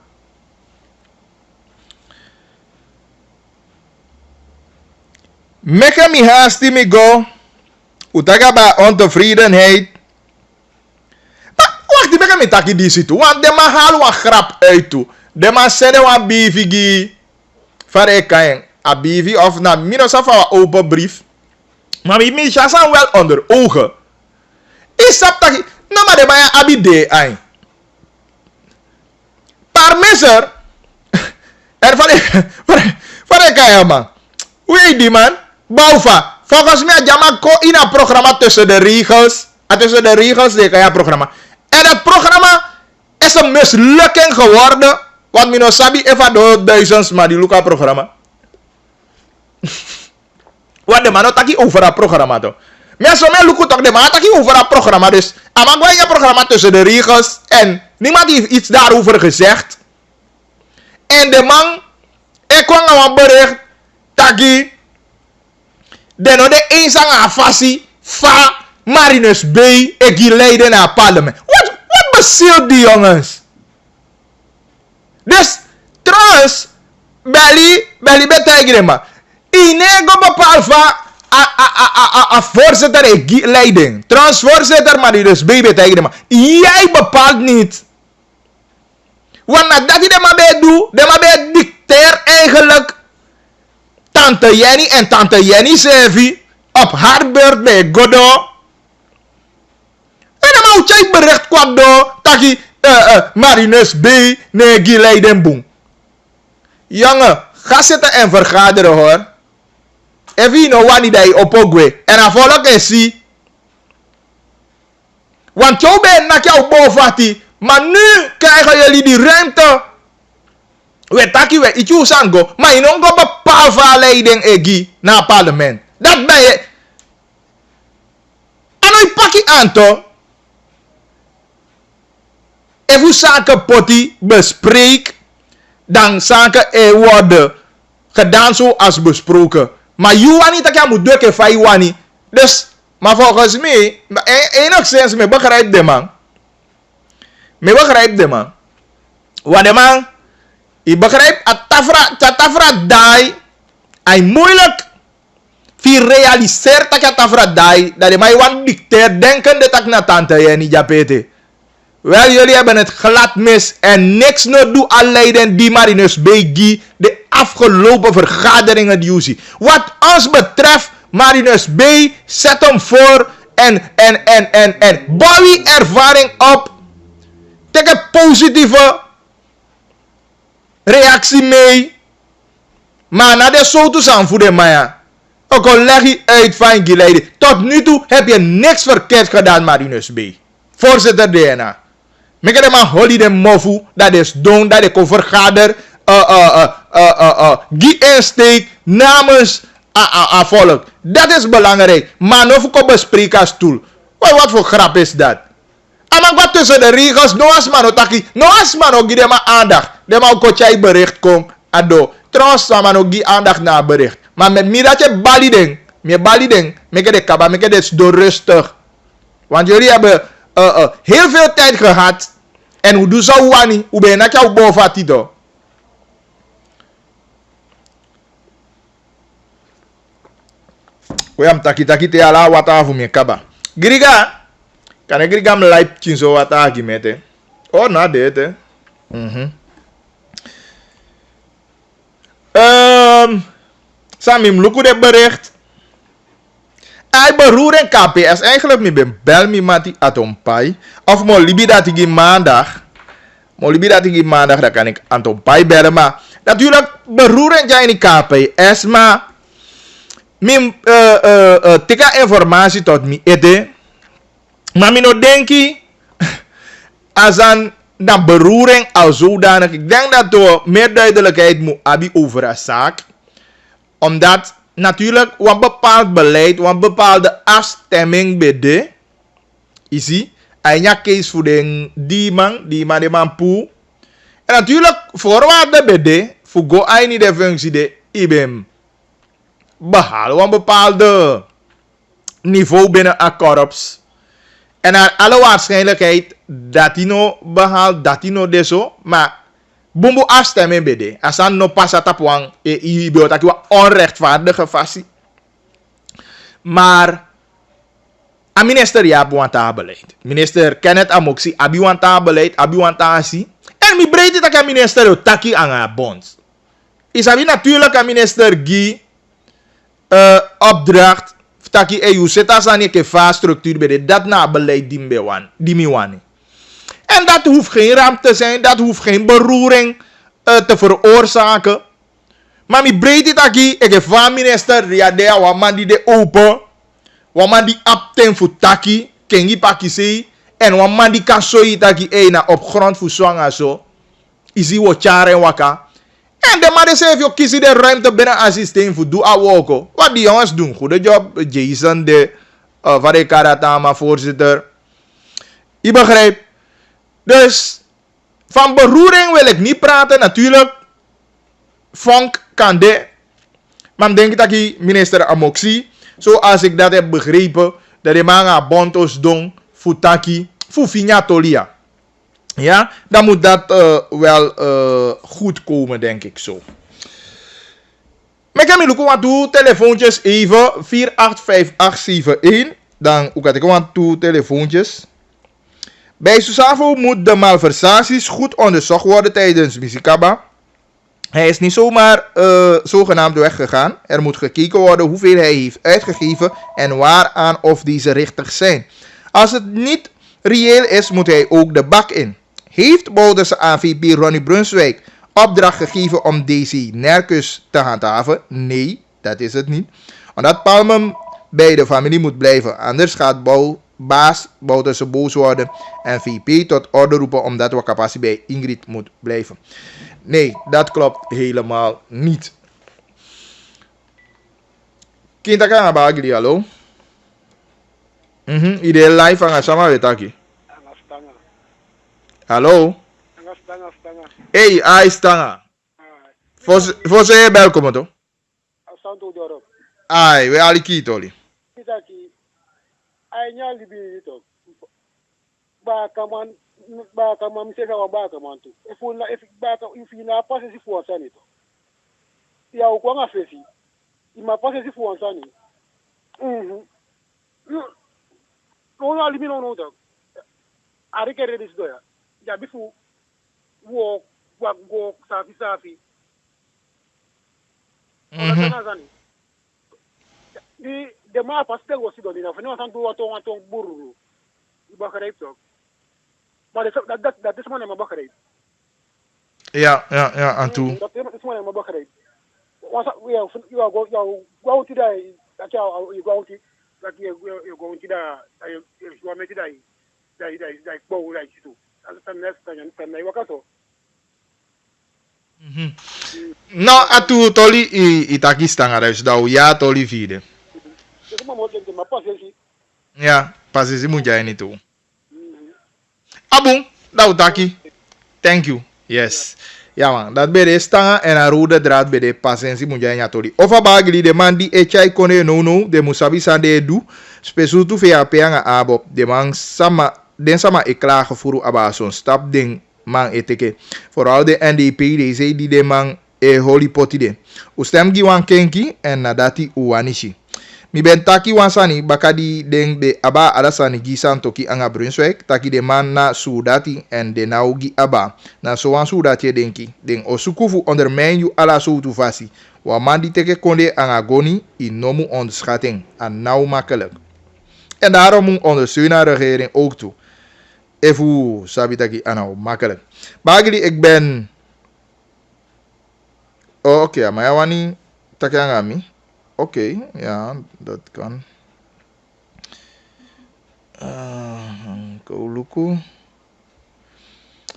Meke mi haasti mi go. Utaga ba ontevredenheid. Maar wacht, die meka mi taki di situ. Want de ma haal wan grap uit toe. De ma sede wan bivigi. Fare kain. A bivi of na mino safa wa open brief. Maar mi chasan wel onder ogen. Isap taki. No ma de ma ya abide ai. Parmeser. Er fare kain man. Wie die man? Bouva. Volgens mij jammer ko in een programma tussen de regels. En tussen de regels de kaya programma. En dat programma is een mislukking geworden. Want mino sabi even door duizends maar die luka programma. Want de man taki over dat programma toch. Mensen mij lukken toch de man taki over dat programma. Dus amagwa je programma tussen de regels. En niemand heeft iets daarover gezegd. En de man ik kwam aan een bericht taki. Den no de eenzang afasi fa Marinus B. Egi leiden naar parlement. Wat bezielt die jongens? Dus trouwens, Belly betekent maar. Inego bepaalt van a voorzitter Egi leiding. Trouwens, voorzitter Marinus B. betekent maar. Jij bepaalt niet. Want nadat je de maar doet, de maar dicteer eigenlijk. Tante Jenny en tante Jenny Sevi op haar beurt bij Goddo. En dan moet je bericht kwam door taki Marinus B. Negi Leiden boem. Jongen, ga zitten en vergaderen hoor. Even no wani dai opogwe. En dan volg ik zie. Want jou bent na jou bovati. Maar nu krijgen jullie die ruimte. We taki we ichu sango, maar je go bepaal verleiding egi na parlement. Dat ben je. En nu pak je aan toch. Even zaken poti bespreek, dan zaken worden gedaan zoals besproken. Maar je wani tak je moet dukken van je wani. Dus, maar volgens mij, enigszins me begrijp de man. Me begrijp de man. Wat de man. Ik begrijp dat tafra dai. Hij moeilijk. Wie realiseert dat tafra dai. Dat hij mij want dicteert. Denken dat ik naar tante je niet japete. Wel, jullie hebben het glad mis. En niks no doe alleen die Marinus Begi. De afgelopen vergaderingen die u ziet. Wat ons betreft. Marinus B. Zet hem voor. En bouw je ervaring op. Tegen positieve reactie mee. Maar na de zo te zijn voor de Maya. Ook al leg je uit van geleiden. Tot nu toe heb je niks verkeerd gedaan, Marinus B. Voorzitter DNA. Ik heb een holiday mofu. Dat is doen. Dat ik vergader. Die insteek namens volk. Dat is belangrijk. Maar nog voor bespreekstoel. Wat voor grap is dat? Maar wat tussen de regels, no as man otaki, no as man ook die maar aandacht. De man ook jij bericht kom, ado. Trouwens, man ook die aandacht naar bericht. Maar met mij dat je baliding, make de kaba, make het door rustig. Want jullie hebben heel veel tijd gehad. En hoe doe zo wani, hoe ben je naar boven tito. We am taki te ala wat af voor mijn kaba. Griga. Kan ik gam live chinzo wat argumente? Oh, na dit, hè? Samim, look de bericht. Hij beroeren KPS. Eigenlijk me ben bel me mati atompai. Of mo libi dat ik maandag. Dan kan ik atompai bellen. Maar natuurlijk beroeren jij in KPS. Maar mim tika informatie tot me ete. Maar ik denk als een beroering als zodanig. Ik denk dat er meer duidelijkheid moet hebben over een zaak. Omdat natuurlijk een bepaald beleid, een bepaalde afstemming bij de. Is ie? En ja, case voor die man poe. En natuurlijk voorwaarden bij de. Voor go niet de functie de IBM. Behalve een bepaalde niveau binnen een korps. En naar alle waarschijnlijkheid dat hij no behaalt, dat hij no deso, maar bumbo afstemmen bij de. Als dan no passa tapuang, dat ik wel onrechtvaardige fasie. Maar a minister ja buanta beleid. Minister Kenneth Amoxi abi wanta beleid, abi wanta asi. En mi breed dat a minister taki aan a bonds. Is abi natuurlijk a minister Guy opdracht taki EU zeta sani ke va structuur bij de dat na beleid die mi wani. En dat hoeft geen ramp te zijn, dat hoeft geen beroering te veroorzaken. Maar mi breed dit aki, ik heb van minister Riadea, waman die de open, waman die apten voor taki, kengi paki sei, en waman die kan soi taki na op grond voor zwang zo, isi wo charen waka. En de man zegt, je kiest de ruimte binnen een systeem voor doe awoko. Wat die jongens doen, goede job. Jason, de Varekaratama, voorzitter. Je begrijpt. Dus, van beroering wil ik niet praten, natuurlijk. Vonk kan de. Maar ik denk dat die minister Amoxi, zoals ik dat heb begrepen, dat de man aan bontos doen, voor taki, voor Finya Tolia. Ja, dan moet dat wel goed komen, denk ik zo. Maar ik heb nu wat toe telefoontjes even 485871. Dan ook had ik wat toe telefoontjes. Bij Susavo moet de malversaties goed onderzocht worden tijdens Misikaba. Hij is niet zomaar zogenaamd weggegaan. Er moet gekeken worden hoeveel hij heeft uitgegeven en waaraan of deze richtig zijn. Als het niet reëel is, moet hij ook de bak in. Heeft Bouderse AVP Ronnie Brunswijk opdracht gegeven om deze nerkus te handhaven? Nee, dat is het niet. Omdat Palmen bij de familie moet blijven. Anders gaat baas Bouderse boos worden en VP tot orde roepen omdat we capaciteit bij Ingrid moet blijven. Nee, dat klopt helemaal niet. Kinta kan bagli, hallo? Ide live aan sama wetaki. Hallo? Hey, ai stanga. Você welkom to. Ai, we ali kitoli. Ai nyali bi to. Ba kaman mi se ka ba kaman tu. If na passe si fu ansani to. Ya o kwa ngafesi. Ima passe si fu ansani. No ali mi no to. Ari kere dis do ya. Ja bifu wo go safi. de ma pas te was do na fena san to wato buru bakare to maar dat is maar bakare Ja, aan toe. dat is maar bakare was you go to die dat you go to dat you go to die you make die bow right to as the next time wakato No, atu toli itaki stanga dus dau ya toli vide. dus maar moet je maar pas eens Ja, pasisi munja ini tu. Abung, dau taki. Thank you. Yes. Ja man, dat bede stanga en a rode draad bede pasensi munja nya toli. Ofa bagli de man di echai kone no de musabi sande du. Spesu tu fe apeanga abo de man sama den sama eklage furu aba son stap ding man eteke. Vooral de NDP deze die de man holy poti de. U stem gi wan kenki en nadati u wanishi. Mi ben taki wan sani bakadi den de aba alasani gi santoki anga Brunswijk taki de man na sudati en de naugi aba na so wan sudati denki den osukufu ondermijn you ala so tu fasi. Wa man die teke konde anga goni in nomu onderschatting en nou makkelijk. En daarom moet ondersteunen regering ook toe. Efu sabitaki ano makkelijk. Bagli ik ben oké, maar ja wani taki anga mi. Oké, ja, dat kan. Kouluku.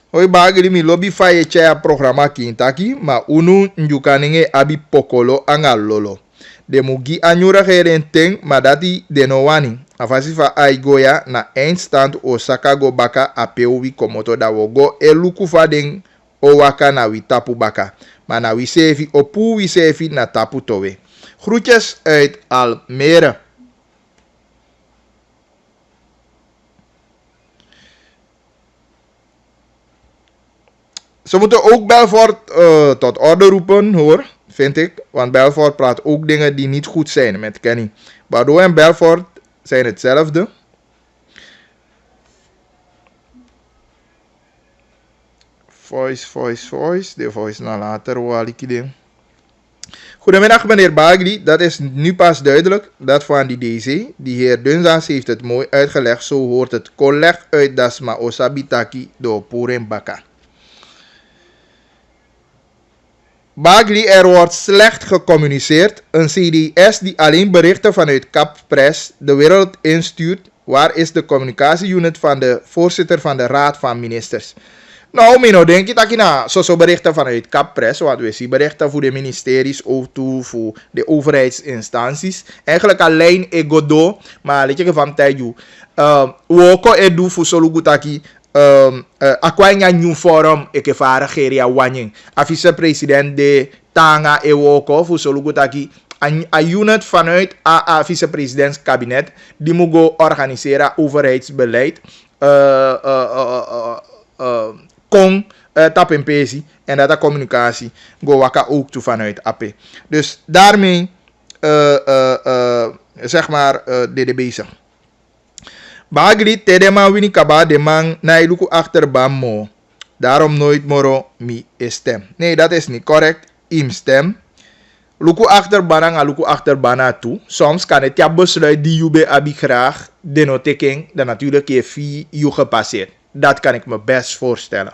Hoi bagli mi lobby faye chaya programma kintaki, ma unu njukaninge abi pokolo anga lolo. De mugi anyura gerenteng, ma dati de no wani. Afasifa aigoya na eindstand Osaka go baka apeuwi komoto da wogo eluku fadeng owaka na witapu baka. Maar na wisefi opu wisefi na tapu towe. Groetjes uit Almere. Ze moeten ook Belfort tot orde roepen, hoor, vind ik. Want Belfort praat ook dingen die niet goed zijn met Kenny. Bordeaux en Belfort zijn hetzelfde. Voice. De voice naar later, walikide. Goedemiddag meneer Bagli, dat is nu pas duidelijk, dat van die DC. Die heer Dunzas heeft het mooi uitgelegd, zo hoort het. Colleg uit Dasma Osabitaki door Purim Baka. Bagli, er wordt slecht gecommuniceerd. Een CDS die alleen berichten vanuit Kappress de wereld instuurt. Waar is de communicatieunit van de voorzitter van de Raad van Ministers? Nou, Mino, denk je dat je na zo berichten vanuit Kappress, want we zien berichten voor de ministeries, ook toe voor de overheidsinstanties. Eigenlijk alleen egodo, maar weet je van tijdje. Woko edu voor solugutaki. Akwanya new forum ekefara geria wanying. A vice-president de Tanga Ewoko voor solugutaki. Een unit vanuit a vice-presidents kabinet die moet go organiseren overheidsbeleid. Kon tap en pesi en dat de communicatie go waka ook toe vanuit AP. Dus daarmee zeg maar de bezig. Bagli tedema wini kaba de man na iluku achterbaan mo. Daarom nooit moro mi stem. Nee, dat is niet correct. Im stem. Luku achterbaan ga luku achterbaan toe. Soms kan het ja besluit die jube abi graag de noteking dan natuurlijk je 4 uur gepasseerd. Dat kan ik me best voorstellen.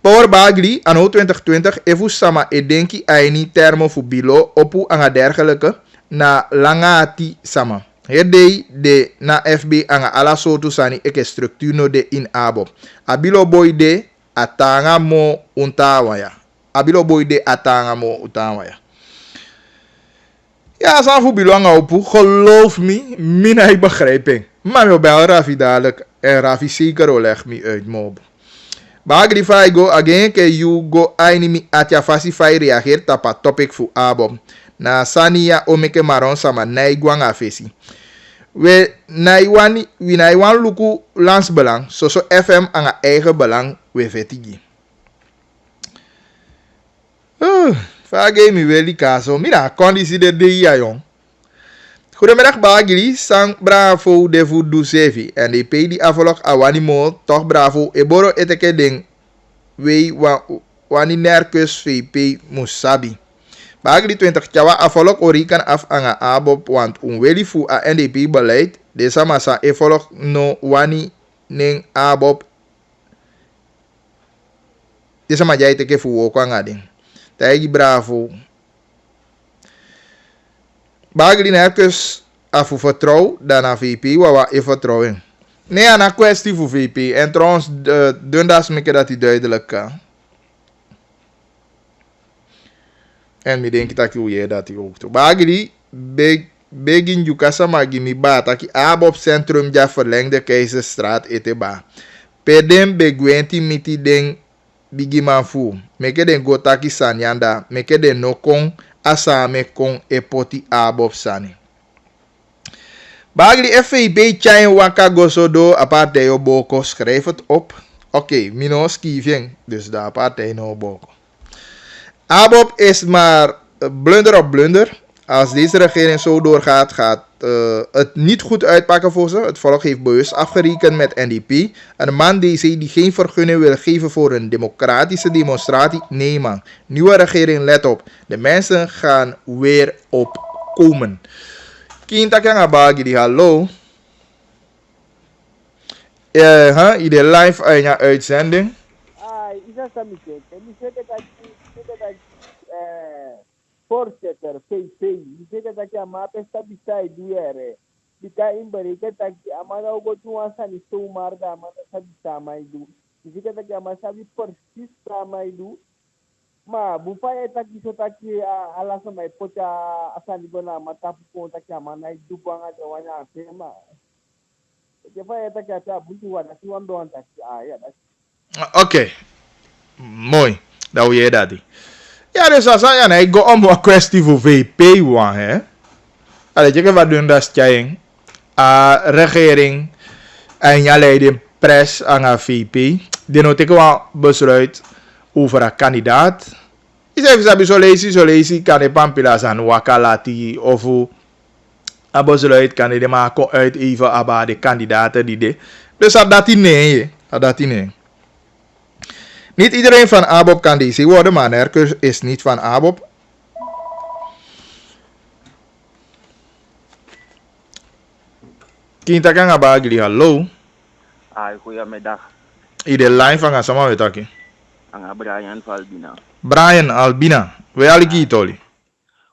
Power Bagli, anno 2020, efu sama edenki aini termo fu bilo opu anga dergelijke na langati sama. Herdei de na FB anga ala sotu sani eke structuur no de in abo. Abilo boy de atanga mo untawaya. Abilo boy de atanga mo untawaya. Ja, san fu bilo anga opu, geloof me, mina ik begrijping. Maar we bel Rafi dadelijk en Rafi zeker al leg me uit mob. Bagri fai go again ke you go aini mi atya fasi fai reageer tapa topic fu abo. Na sania omeke maron sama naigwang afesi. We naiwan luku landsbelang, so FM anga eigen belang we vetigi. Fage mi weli kaso, mina kondisi de ya jong. Goedemiddag Bagli, sang bravo de voodoo sevi. En de pay die avolok awanimo, toch bravo, eboro eteke ding. Wei wani nerkus VP musabi. Bagri 20 kjawa afolok orikan af anga ABOP want unweli fu a NDP beleid. Desa masa efolok no wani ning ABOP. Desa majai teke fu woko anga ding. Taigi bravo. Bagri na kus afu vertrouw dan a VP wawa e vertrouwen. Nee, aan een kwestie voor VP. En trouwens, dundas me dat hij duidelijk kan. En ik denk dat je dat hij ook. Bagri, begin Jukasa Magimi ba, dat ABOP Centrum ja verlengde Keizerstraat eteba. Pedem begwenti miti den bigimanfu. Meke den gotaki sanyanda. Meke den nokong asame kong epoti ABOP sani. Bagli FVB Chain Waka Gosodo aparte yo boko. Schrijf het op. Oké, mino schrijving. Dus de aparte no boko. ABOP is maar blunder op blunder. Als deze regering zo doorgaat, gaat het niet goed uitpakken voor ze. Het volk heeft bewust afgerekend met NDP. Een man die geen vergunning wil geven voor een democratische demonstratie. Nee man, nieuwe regering, let op. De mensen gaan weer opkomen. Kinta kanga bagi di hallo. Ide live in uitzending. Isa sa misek. Misek dat voorzitter PP. Misek dat je maar pesta bisai duere. Bika imberike dat je amara ugo tuansa ni so marga amara sa bisama idu. Misek dat je amara sa bi persis sama idu. Ma bupaya taki so taki ala sama ipocha asali bona matapu ko taki amana idupa nga jawanya asema. Bupaya taki ata buntu wana si wando antaki ya dat. Oké, mooi. Dat je dat. Ja, dus als je nou, ik ga om een kwestie voor VP wan, hè. Allee, je kan wat doen dat is regering en je leidt pres aan een VP. Die nou teken wel besluit over een kandidaat. Is even zo lezen, kan de pampilas aan wakalati of een besluit kan de maken uit even aan de kandidaten die de. Dus dat die nee, dat die nee. Niet iedereen van ABOP kan DC worden, maar Nerkus is niet van ABOP. Kinta kanga bagli, hallo. Goedemiddag. Ide line van Gasama wetaki. Anga Brian Albina. Brian Albina. We ali kitoli.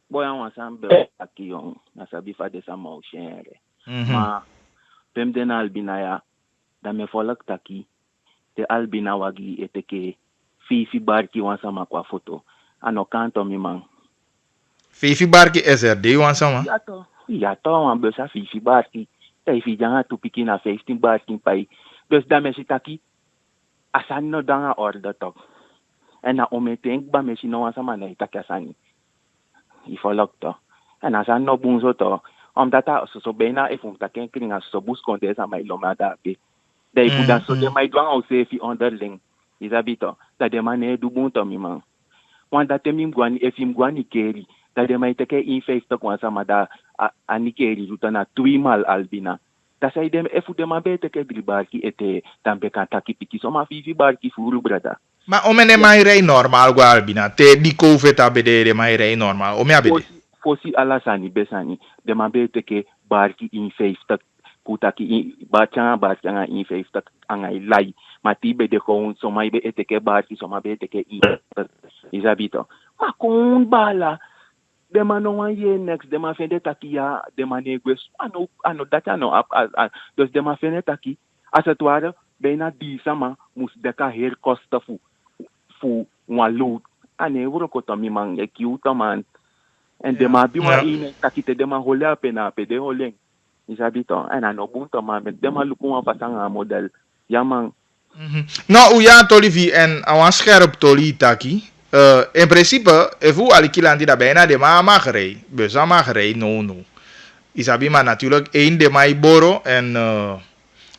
Boy an wasan be aki yon. Nasabi fa de sa mau shenre. Ma pem den Albina ya. Da me folak taki. De Albina wagi eteke Fifi Barki wansama kwa foto. Ano kanto mi man. Fifi Barki SRD wansama? Ja to wan besa Fifi Barki. Fifi janga tupiki na 15 Barki pai. Dus da mesi taki. Asani no danga order tok. En na ometenk ba mesi no wansama na itaki asani. I folok to. En asani no bunzo to. Omdat so bijna even taken kringa so bus konte sa mai lomada pe. Dai pudan so de mai dwang au sefi onderling. Isabito. Dat de man du bunto mi man. Want dat mi mgwani efi mgwani keri. Dat de mai teke in 50 wansama da anikeri rutana 2 mal Albina. Dat zei dem efu de man bete ke dribarki ete tambe kantaki piki soma Fifi Barki furu brada. Maar omene mai rei normal gwa Albina. Te di COVID abede de mai rei normal. Ome abede. Fosi alasani besani. De man bete ke Barki in 50 kutaki in bachanga in 50 angai lai. Matibe de kon soma ibe eteke Barki soma be eteke in. Isabito. Ma kon bala. De man no one year next, de man fende taki ya, de man negwes, ano dat ano, dus de man fende taki, als het ware, bijna die sama, moest deka heer kosten fu wan lood. Ane, wuro kota mi man, ek yuta man. En de man biwa ine, taki te de man hole ape na ape, de holeng. Isabito, en ano bunta man, de man lupu wan pasanga model. Ja man. Nou, uya tolivi en awan scherp toli taki. In principe, even alle kilanti daar bijna de ma gerei. Besa ma gerei, no. Isabi maar natuurlijk één de mai boro en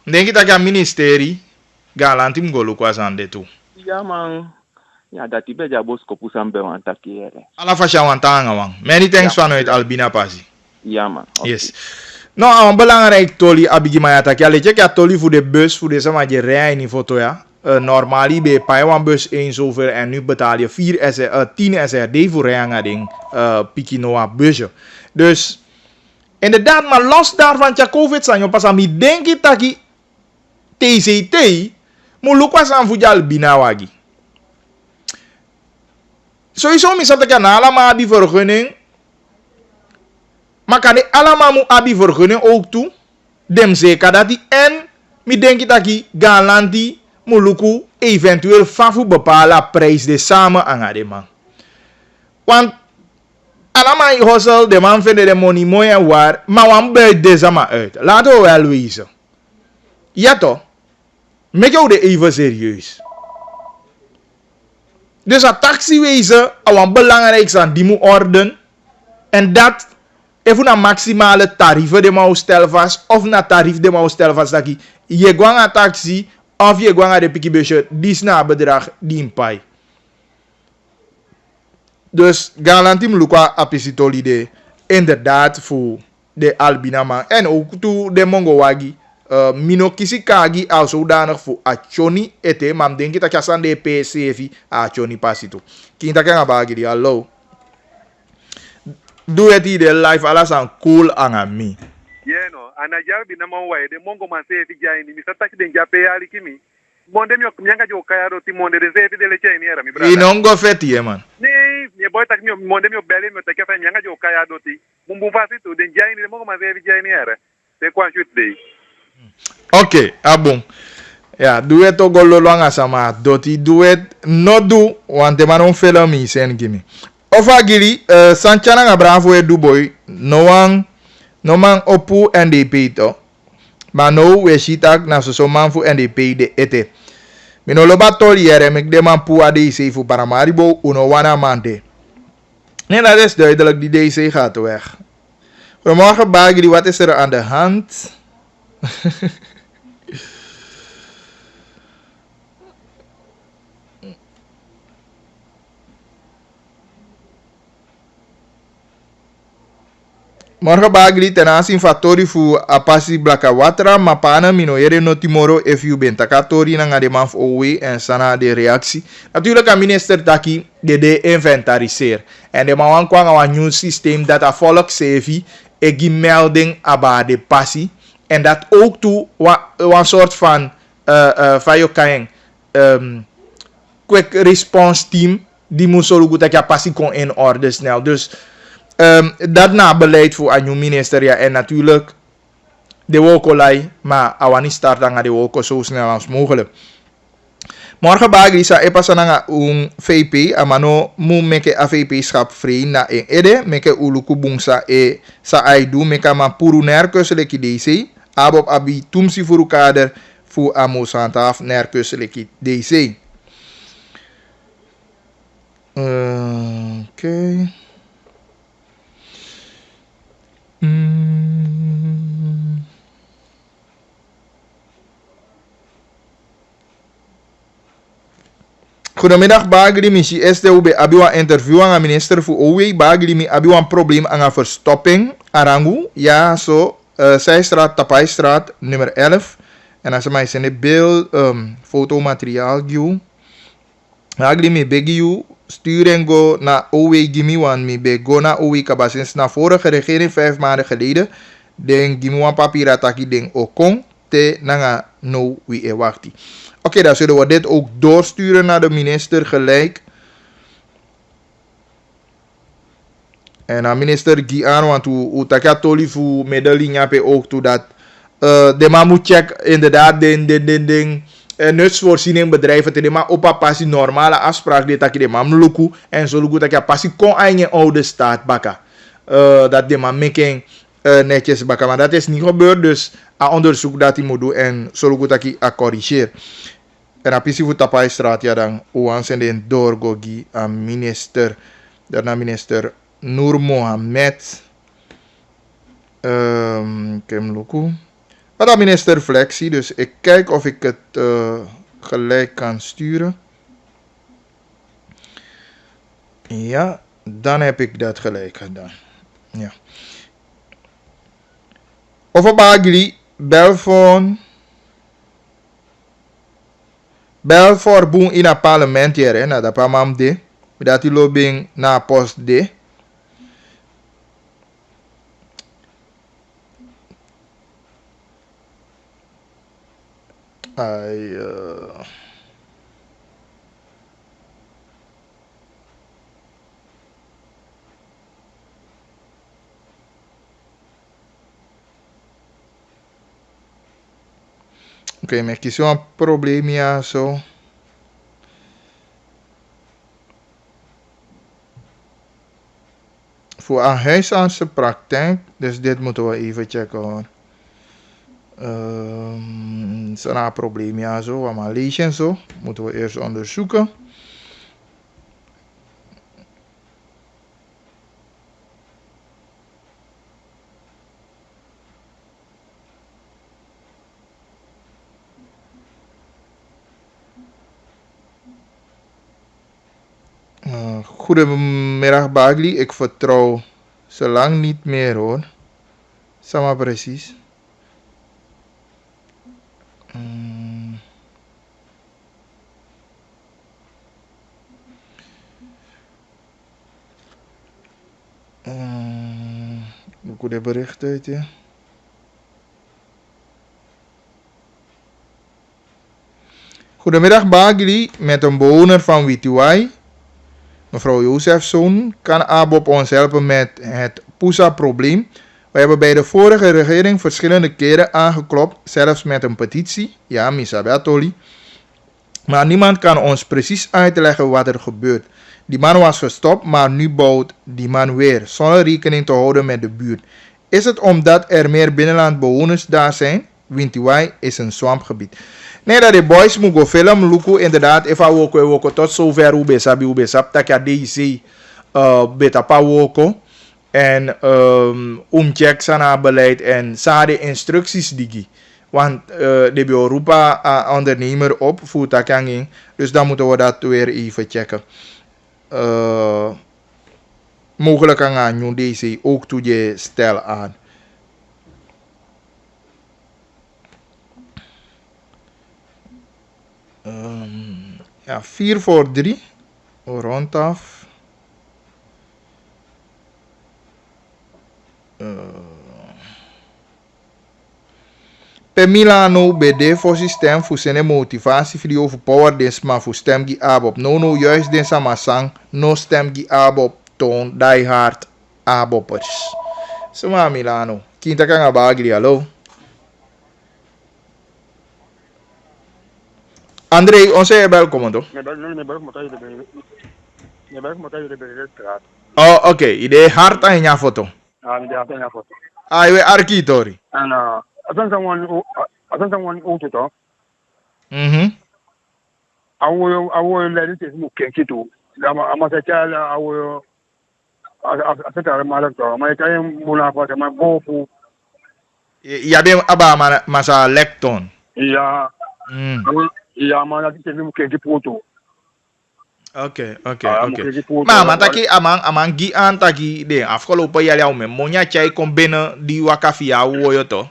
denk ik dat je ministerie galanti mgolu kwa zande toe. Ja man. Ja, dat die beja bos kopu sambe wan takiere. Alla fasha wan tanga wan. Many thanks vanuit Albina Pasi. Ja man. Okay. Yes. Nou, belangrijk toli abigi maya taki. Alle check ya toli voor de bus voor de sama je rij in foto ya. normali bij Paiwan bus 1 zoveel en nu betaal je 10 SRD voor rijden Pikinoa busje. Dus inderdaad, maar los daarvan, tja COVID zijn je pas aan mij denk ik dat je TCT moet lukwas aan voetjal binawagi. Sowieso mis dat ik aan allemaal abi vergunning. Maar kan ik allemaal moet abi vergunning ook toe. Dem zeker dat die en mi denk ik dat die galanti muluku eventueel fafu bepalen prijs de samen aan de man. Want allemaal in hustle, de man vinden de money mooi en waar, maar wan buit deze maar uit. Laten we wel wezen. Ja toch? Make jou de even serieus. Dus een taxiwezen, een belangrijk aan die moet orden. En dat even een maximale tarief de mau stel vast. Of een tarief de mau stel vast. Dat je gewoon een taxi of je gewoon de pikibusje. Die is na bedrag die in pai. Dus garantie mlukwa apisitolide. Inderdaad voor de albina man. En ook toe de mongowagi. Mino kisi kagi al zodanig voor achoni ete. Maar denk ik dat je aan de PCV achoni pasito. Kinta kan bagi di hallo. Doe het hier live alles aan cool aan me. Yeah, no. Anajar bi na mawai de mongo man se fi jai ni mi sataki den jape ali kimi. Monde mi oknyanga jo kaya do ti monde de se fi de le chai ni era mi brother. Inongo feti ye man. Ni boy tak mi monde mi obele mi tak fa nyanga jo kaya do ti. Mumbu fasi to den jai ni de mongo man se fi jai ni era. Se kwa shoot day. Okay, abon. Ja, doe het ook al lang sama. Doti doe het no do want de man on film mi sen gimi. Of agili sanchana nga bravo e du boy no man opu NDP to. Maar no we shitak na so man fu NDP de ete. Mino loba toliere mek de man pu ade se fu paramaribo uno wana mande. Nee, dat is duidelijk, die DC gaat weg. Goedemorgen Bagri, wat is er aan de hand? Morgen Bagri ten aanzien van Tori fu apasi blaka watra mapana mino ere no timoro if you bent takatori na ngade man owe en sana de reactie. Natuurlijk aan minister taki de inventariseer. En de man kwam aan een nieuw systeem dat a volk sevi egi melding aba de passie. En dat ook toe een soort van kaeng quick response team die moet zo goed dat je passie kon in orde snel. Dus dat na beleid voor een nieuw minister, ja, en natuurlijk de wokolai, maar awani start aan de woko zo snel als mogelijk. Morgen bagri sa epasana un VP amano mu meke a VP schap free na en ede meke uluku bungsa e sa aidu meka ma puru nerkuseleki DC abob abi tumsi furu kader fu amo santaf nerkuseleki DC. Okay. Goedemiddag Bagri, missie STUB abiwa interview aan minister voor OW. Bagri mi abiwa een probleem aan verstopping arangu. Ja, zo Zijstraat, Tapaistraat, nummer 11. En als je mij zijn beeld, fotomateriaal giu. Bagri mi begi you sturen go naar OW Gimiwan. Mi be go naar OW kabasins na vorige regering 5 maanden geleden. Den Gimiwan papirataki den okong te nanga no wie e wachti. Oké, dan zullen we dit ook doorsturen naar de minister gelijk. En aan minister Gian, want hoe takia toli voor medelinja pe ook toe dat de man moet check inderdaad den nutsvoorziening bedrijven te maar op een passie normale afspraak dit takia de man luku en zo luku takia passie kon aan je oude staat bakken. Dat de man making netjes bakken, maar dat is niet gebeurd, dus aan onderzoek dat hij moet doen en zo luku takia corrigeer. En op is voor Tapaistraat, ja dan oans en den doorgogi aan minister, daarna minister Noor Mohamed. Kemluku. Wat aan minister Flexie, dus ik kijk of ik het gelijk kan sturen. Ja, dan heb ik dat gelijk gedaan. Ja. Of op Agri, Belfon. Bel voor boen in het parlement hier, hè, na dat pamam de. Dat die lobbying na post de. Ai, Oké, maar kies een probleem ja zo. Voor een huisartsenpraktijk, dus dit moeten we even checken hoor. Is er een probleem ja zo, maar lees en zo. Moeten we eerst onderzoeken. Goedemiddag Bagli, ik vertrouw ze lang niet meer hoor. Sama precies. Goede bericht uit ja. Goedemiddag Bagli, met een bewoner van Wituai. Mevrouw Jozefzoon, kan ABOP ons helpen met het PUSA-probleem? We hebben bij de vorige regering verschillende keren aangeklopt, zelfs met een petitie. Ja, Misabatoli. Maar niemand kan ons precies uitleggen wat er gebeurt. Die man was gestopt, maar nu bouwt die man weer, zonder rekening te houden met de buurt. Is het omdat er meer binnenlandbewoners daar zijn? Wintiwai is een swampgebied. Nee, dat de boys moeten film, Luku, inderdaad, even woko tot zover ube sap, tak ja DC, beta pa woko. En check sana beleid en sa de instructies digi. Want de roepen ondernemer op, voor takanging. Dus dan moeten we dat weer even checken. Mogelijk aan deze ook toe je stel aan. Ja, 4 voor 3. Rondaf. Per Milano BD voor systeem voor zijn motivatie video voor power des maar voor stem die abop. No juist den samasang no stem die abop toon die hard aboppers. Suma Milano. Kinta kan abagli hallo. André, onze welkom toch? Oh, oké. Ide hard aan je foto. Ah, je arkitori. Asan someone auto to. Awo lady is mu kenki to. Ama sa chala awo asata malak to. Ma kay muna pa ma bofu. Ya be aba masa lecton. Ja. Ja, maar dat is mu kenki poto. Oké. Maar taki amang gi aan taki de afgelopen jaar jou met monya chai kom binnen die wakafia woyo to.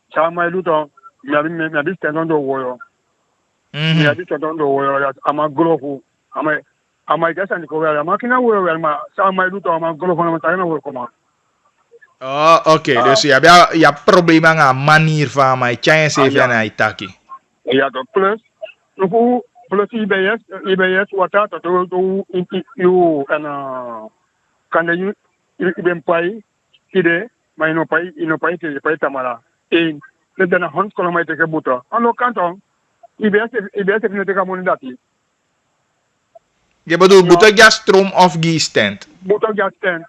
Sama ilu to mi abi stand on do woyo. Mi abi stand on do woyo ama grofu ama gasa ni ko wala ama kina woyo ma sama ilu to ama grofu na ta na woyo koma. Oh, oké. Dus je probleem aan een manier van mijn chance even naar itaki. Ja, dat plus IBS wat dat you en kan je ben pai ide maar ino pai te pai tamara net dan hand kono mai te ke buta ano kanton IBS ne te ka moni dati je bedoelt buta gas stroom of gas stand? Buta gas stand.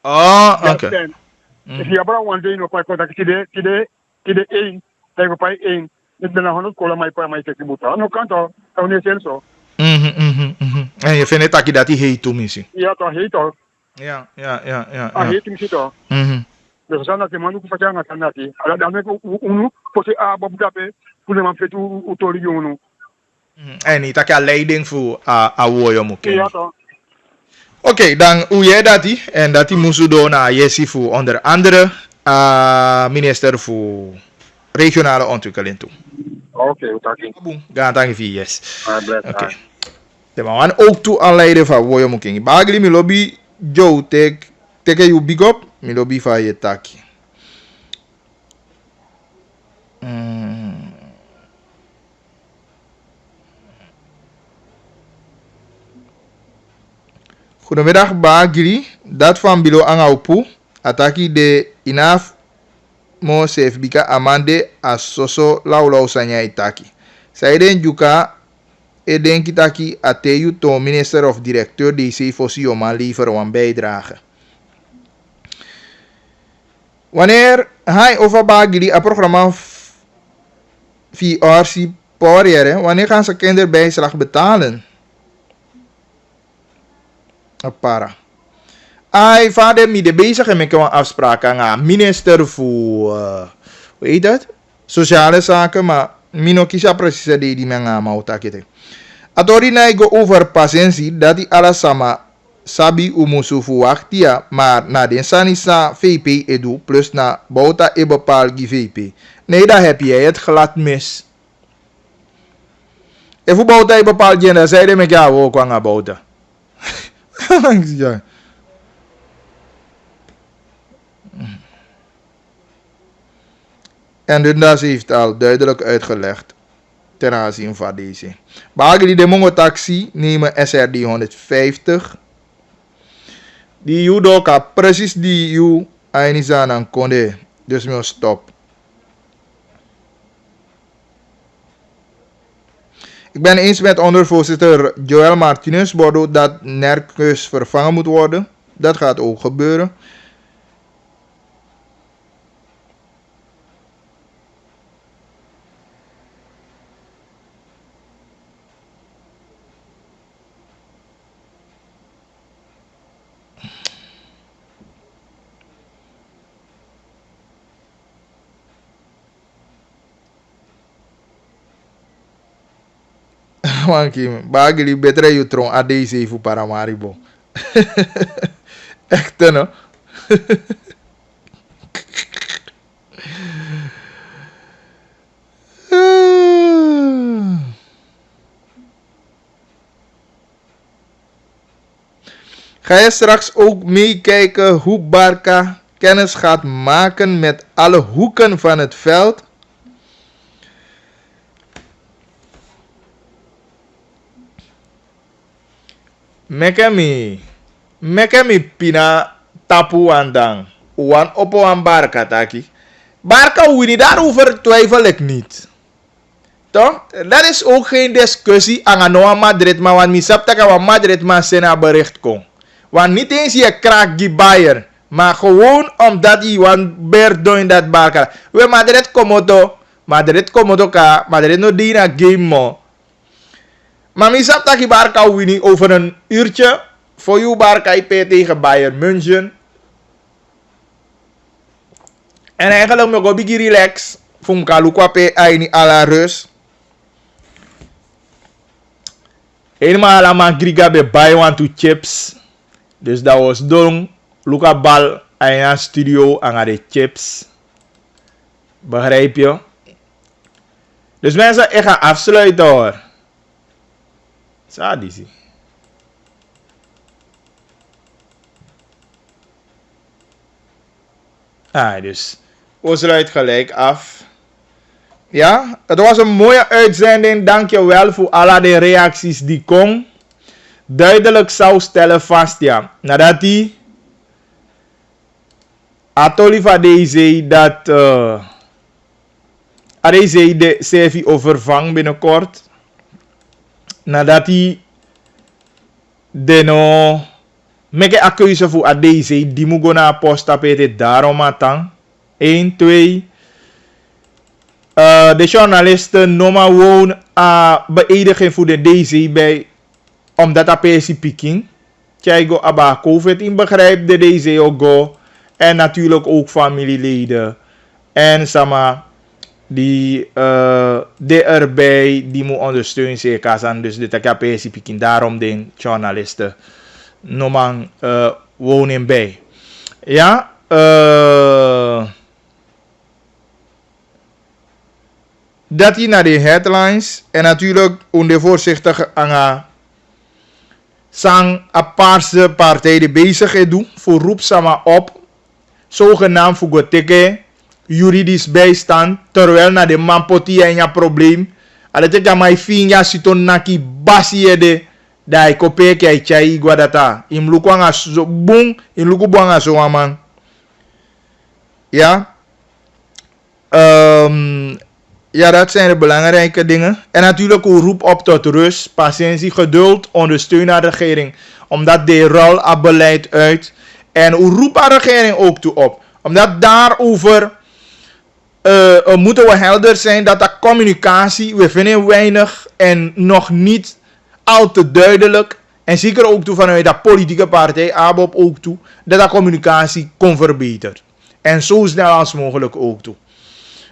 Oh, oké. If you abra one day no pai ko tak tide te ko pai net dan hand kono mai te ke buta ano kanton ne selso. En je vindt het dat hij heet toe missie? Ja, toch heet toch? Ja. Heet missie toch? Dus dan dat de man ook vertellen kan dat hij. Ala dan ik unu pote bob dape voor man fet u tori unu. En niet dat je leiding voor woyo moeke. Ja toch. Oké, dan hoe jij dat hij en dat hij moest doen naar Jessie voor onder andere minister voor regionale ontwikkeling toe. Oké, utaki. Boom. Gaan tangi fi yes. Bless. Oké. De man wan ook toe aanleiden van wo je moet kingi. Bagli mi lobby Joe take you big up. Mi lobby van je taki. Goedemiddag Bagri. Dat van Bilo Angaupu. Ataki de inaf mo sef bika amande asoso laulau sanya itaki. Saiden juka eden kitaki ateyu to minister of directeur DC Fossi Oma liever een bijdrage. Wanneer hij over Bagri een programma VRC Power, wanneer gaan ze kinderbijslag betalen? Para. Ai vader mi de bezig met een afspraak aan minister voor hoe heet dat? Sociale zaken, maar mino kisa precies die menga mautakete. Atori na go over patiëntie dat die alles sama sabi umusu fu waktia, maar na den sanisa VP edu plus na bouta e bepaal VP. Nee, daar heb jij het glad mis. En voor bouta e bepaal gender zei de me ja ook aan bouta. Ja. En Dundas heeft al duidelijk uitgelegd ten aanzien van deze. Bagri de Mongo taxi nemen SRD 150. Die judoka precies die you ainizan aan konde. Dus me stop. Ik ben eens met ondervoorzitter Joel Martinez Bordeaux dat Nerkus vervangen moet worden. Dat gaat ook gebeuren. Wanki, bagli betre you tron a deze fu Paramaribo. Echt no? Ga je straks ook meekijken hoe Barca kennis gaat maken met alle hoeken van het veld? Mekemi pina tapu andang. Wan opo aan Barca taki. Barca wini, daarover twijfel ik niet. Toch? Dat is ook geen discussie aan Noah Madrid, maar want misap taka wa Madrid maar sena bericht kon. Want niet eens je kraak die Bayer, maar gewoon omdat hij wan ber doen dat Barca. We Madrid komodo ka, Madrid no dina game mo. Maar misap taki Barca wini over een uurtje. Voor jou Barca IP tegen Bayern München. En eigenlijk me go bigi relax. Fum kaluka pe aini ala rust. Helemaal allemaal griga be buy one to chips. Dus dat was dong. Luka bal aina studio aan de chips. Begrijp je? Dus mensen, ik ga afsluiten hoor. Sadisi. Dus we sluiten gelijk af. Ja, het was een mooie uitzending. Dankjewel voor alle de reacties die kon. Duidelijk zou stellen vast, ja. Nadat hij Atoliva deze dat deze de CV overvangt binnenkort. Nadat hij de no meke a keuze voor deze die moet go naar posttapete daarom atang 1, 2 de journalisten noma woon a beëdigen voor de deze bij omdat a pesi picking tjaigo aba covid in begrijp de deze ook go en natuurlijk ook familieleden en sama die de erbij die moet ondersteunen zeker dus de taka pesi picking daarom de journalisten noman wonen bij. Ja, dat hij naar de headlines en natuurlijk onder voorzichtig aan sang apartse partij die bezig is doen voor roep sama op zogenaamd voor goteke juridisch bijstand terwijl na de man poti en ja probleem ale teka mai finja siton naki basi de dai kopeke ai chai guadata im luku anga so bung in luku buanga so aman ja ja, dat zijn de belangrijke dingen. En natuurlijk een roep op tot rust, patiëntie, geduld, ondersteun aan de regering. Omdat de rol aan beleid uit. En een roep aan de regering ook toe op. Omdat daarover moeten we helder zijn dat de communicatie, we vinden weinig en nog niet al te duidelijk. En zeker ook toe vanuit de politieke partij, ABOP ook toe, dat de communicatie kon verbeteren. En zo snel als mogelijk ook toe.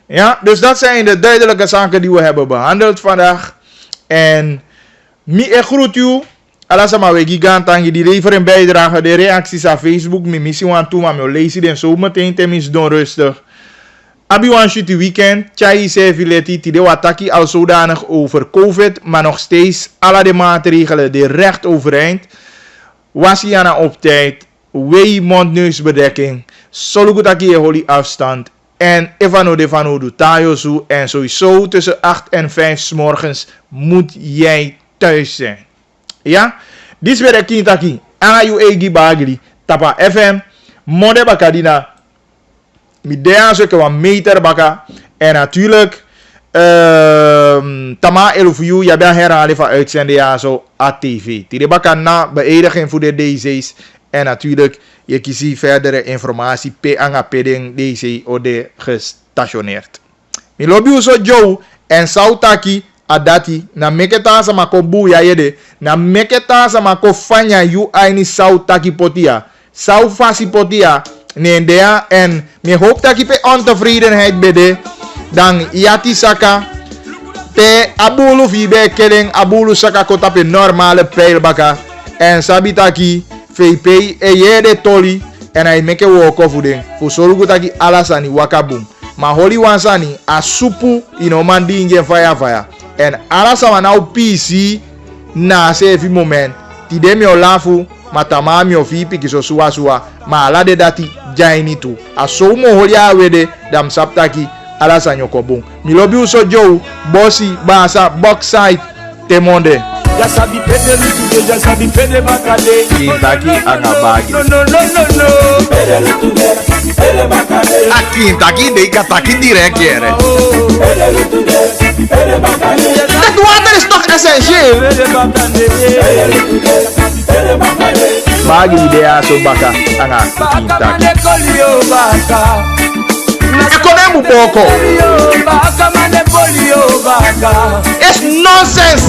Ja, dus dat zijn de duidelijke zaken die we hebben behandeld vandaag. En ik groet u. Alasama we gigantangi die leveren bijdrage. De reacties op Facebook. Mi missie want toe, maar lezen en zo meteen tenminste doen rustig. Abi wan shitty weekend. Chai se fileti tide wataki al zodanig over COVID. Maar nog steeds alle de maatregelen die recht overeind. Wasiana op tijd. Wee mondneusbedekking. Solugutaki e holy afstand. En Evano de Vano doet Tayosu. En sowieso tussen 8 en 5 's morgens moet jij thuis zijn. Ja? Dit is weer de Kintaki. Anga egi bagli. Tapa FM. Mode bakadina. Midea zoeken wat meter baka. En natuurlijk. Tama elufu. Je bent herhalen van uitzenden. Ja zo. ATV. Tide baka na beëdiging voor de DC's. En natuurlijk. Je kiest verdere informatie pe anga peding deze ode gestationeerd. Mi lobby uso Joe en Sautaki adati na meketa sama ko buya yede na meketa sama ko fanya yu aini Sautaki potia. Sau fasi potia nendea en mi hoop taki pe ontevredenheid bede dan yati saka pe abulu fibe keleng abulu saka kota pe normale peilbaka en sabitaki VP yede toli en hij meke woko voeding voor solugu taki alasani wakabum maar holi wansani asupu inomandi inge fire en alasa nou PC na sefi moment ti demi olafu matamami ofi piki so suwa ma alade dati jaini tu asomo holi awede dam saptaki alasa nyokobum milobi uso Joe bossy basa box side temonde. Ya sabi pede lutude, ya sabi pede bakade. Kintaki angabagi. No. Pede lutude, pede bakade. A Kintaki dei kataki direct yere. Pede lutude, pede bakade. Dat water is toch essentieel? Pede bakade. Pede lutude, pede bakade. Bagi idea so baka anga Kintaki. Baka kolio baka. Ekonemu boko. Baka mane polio baka. It's nonsense.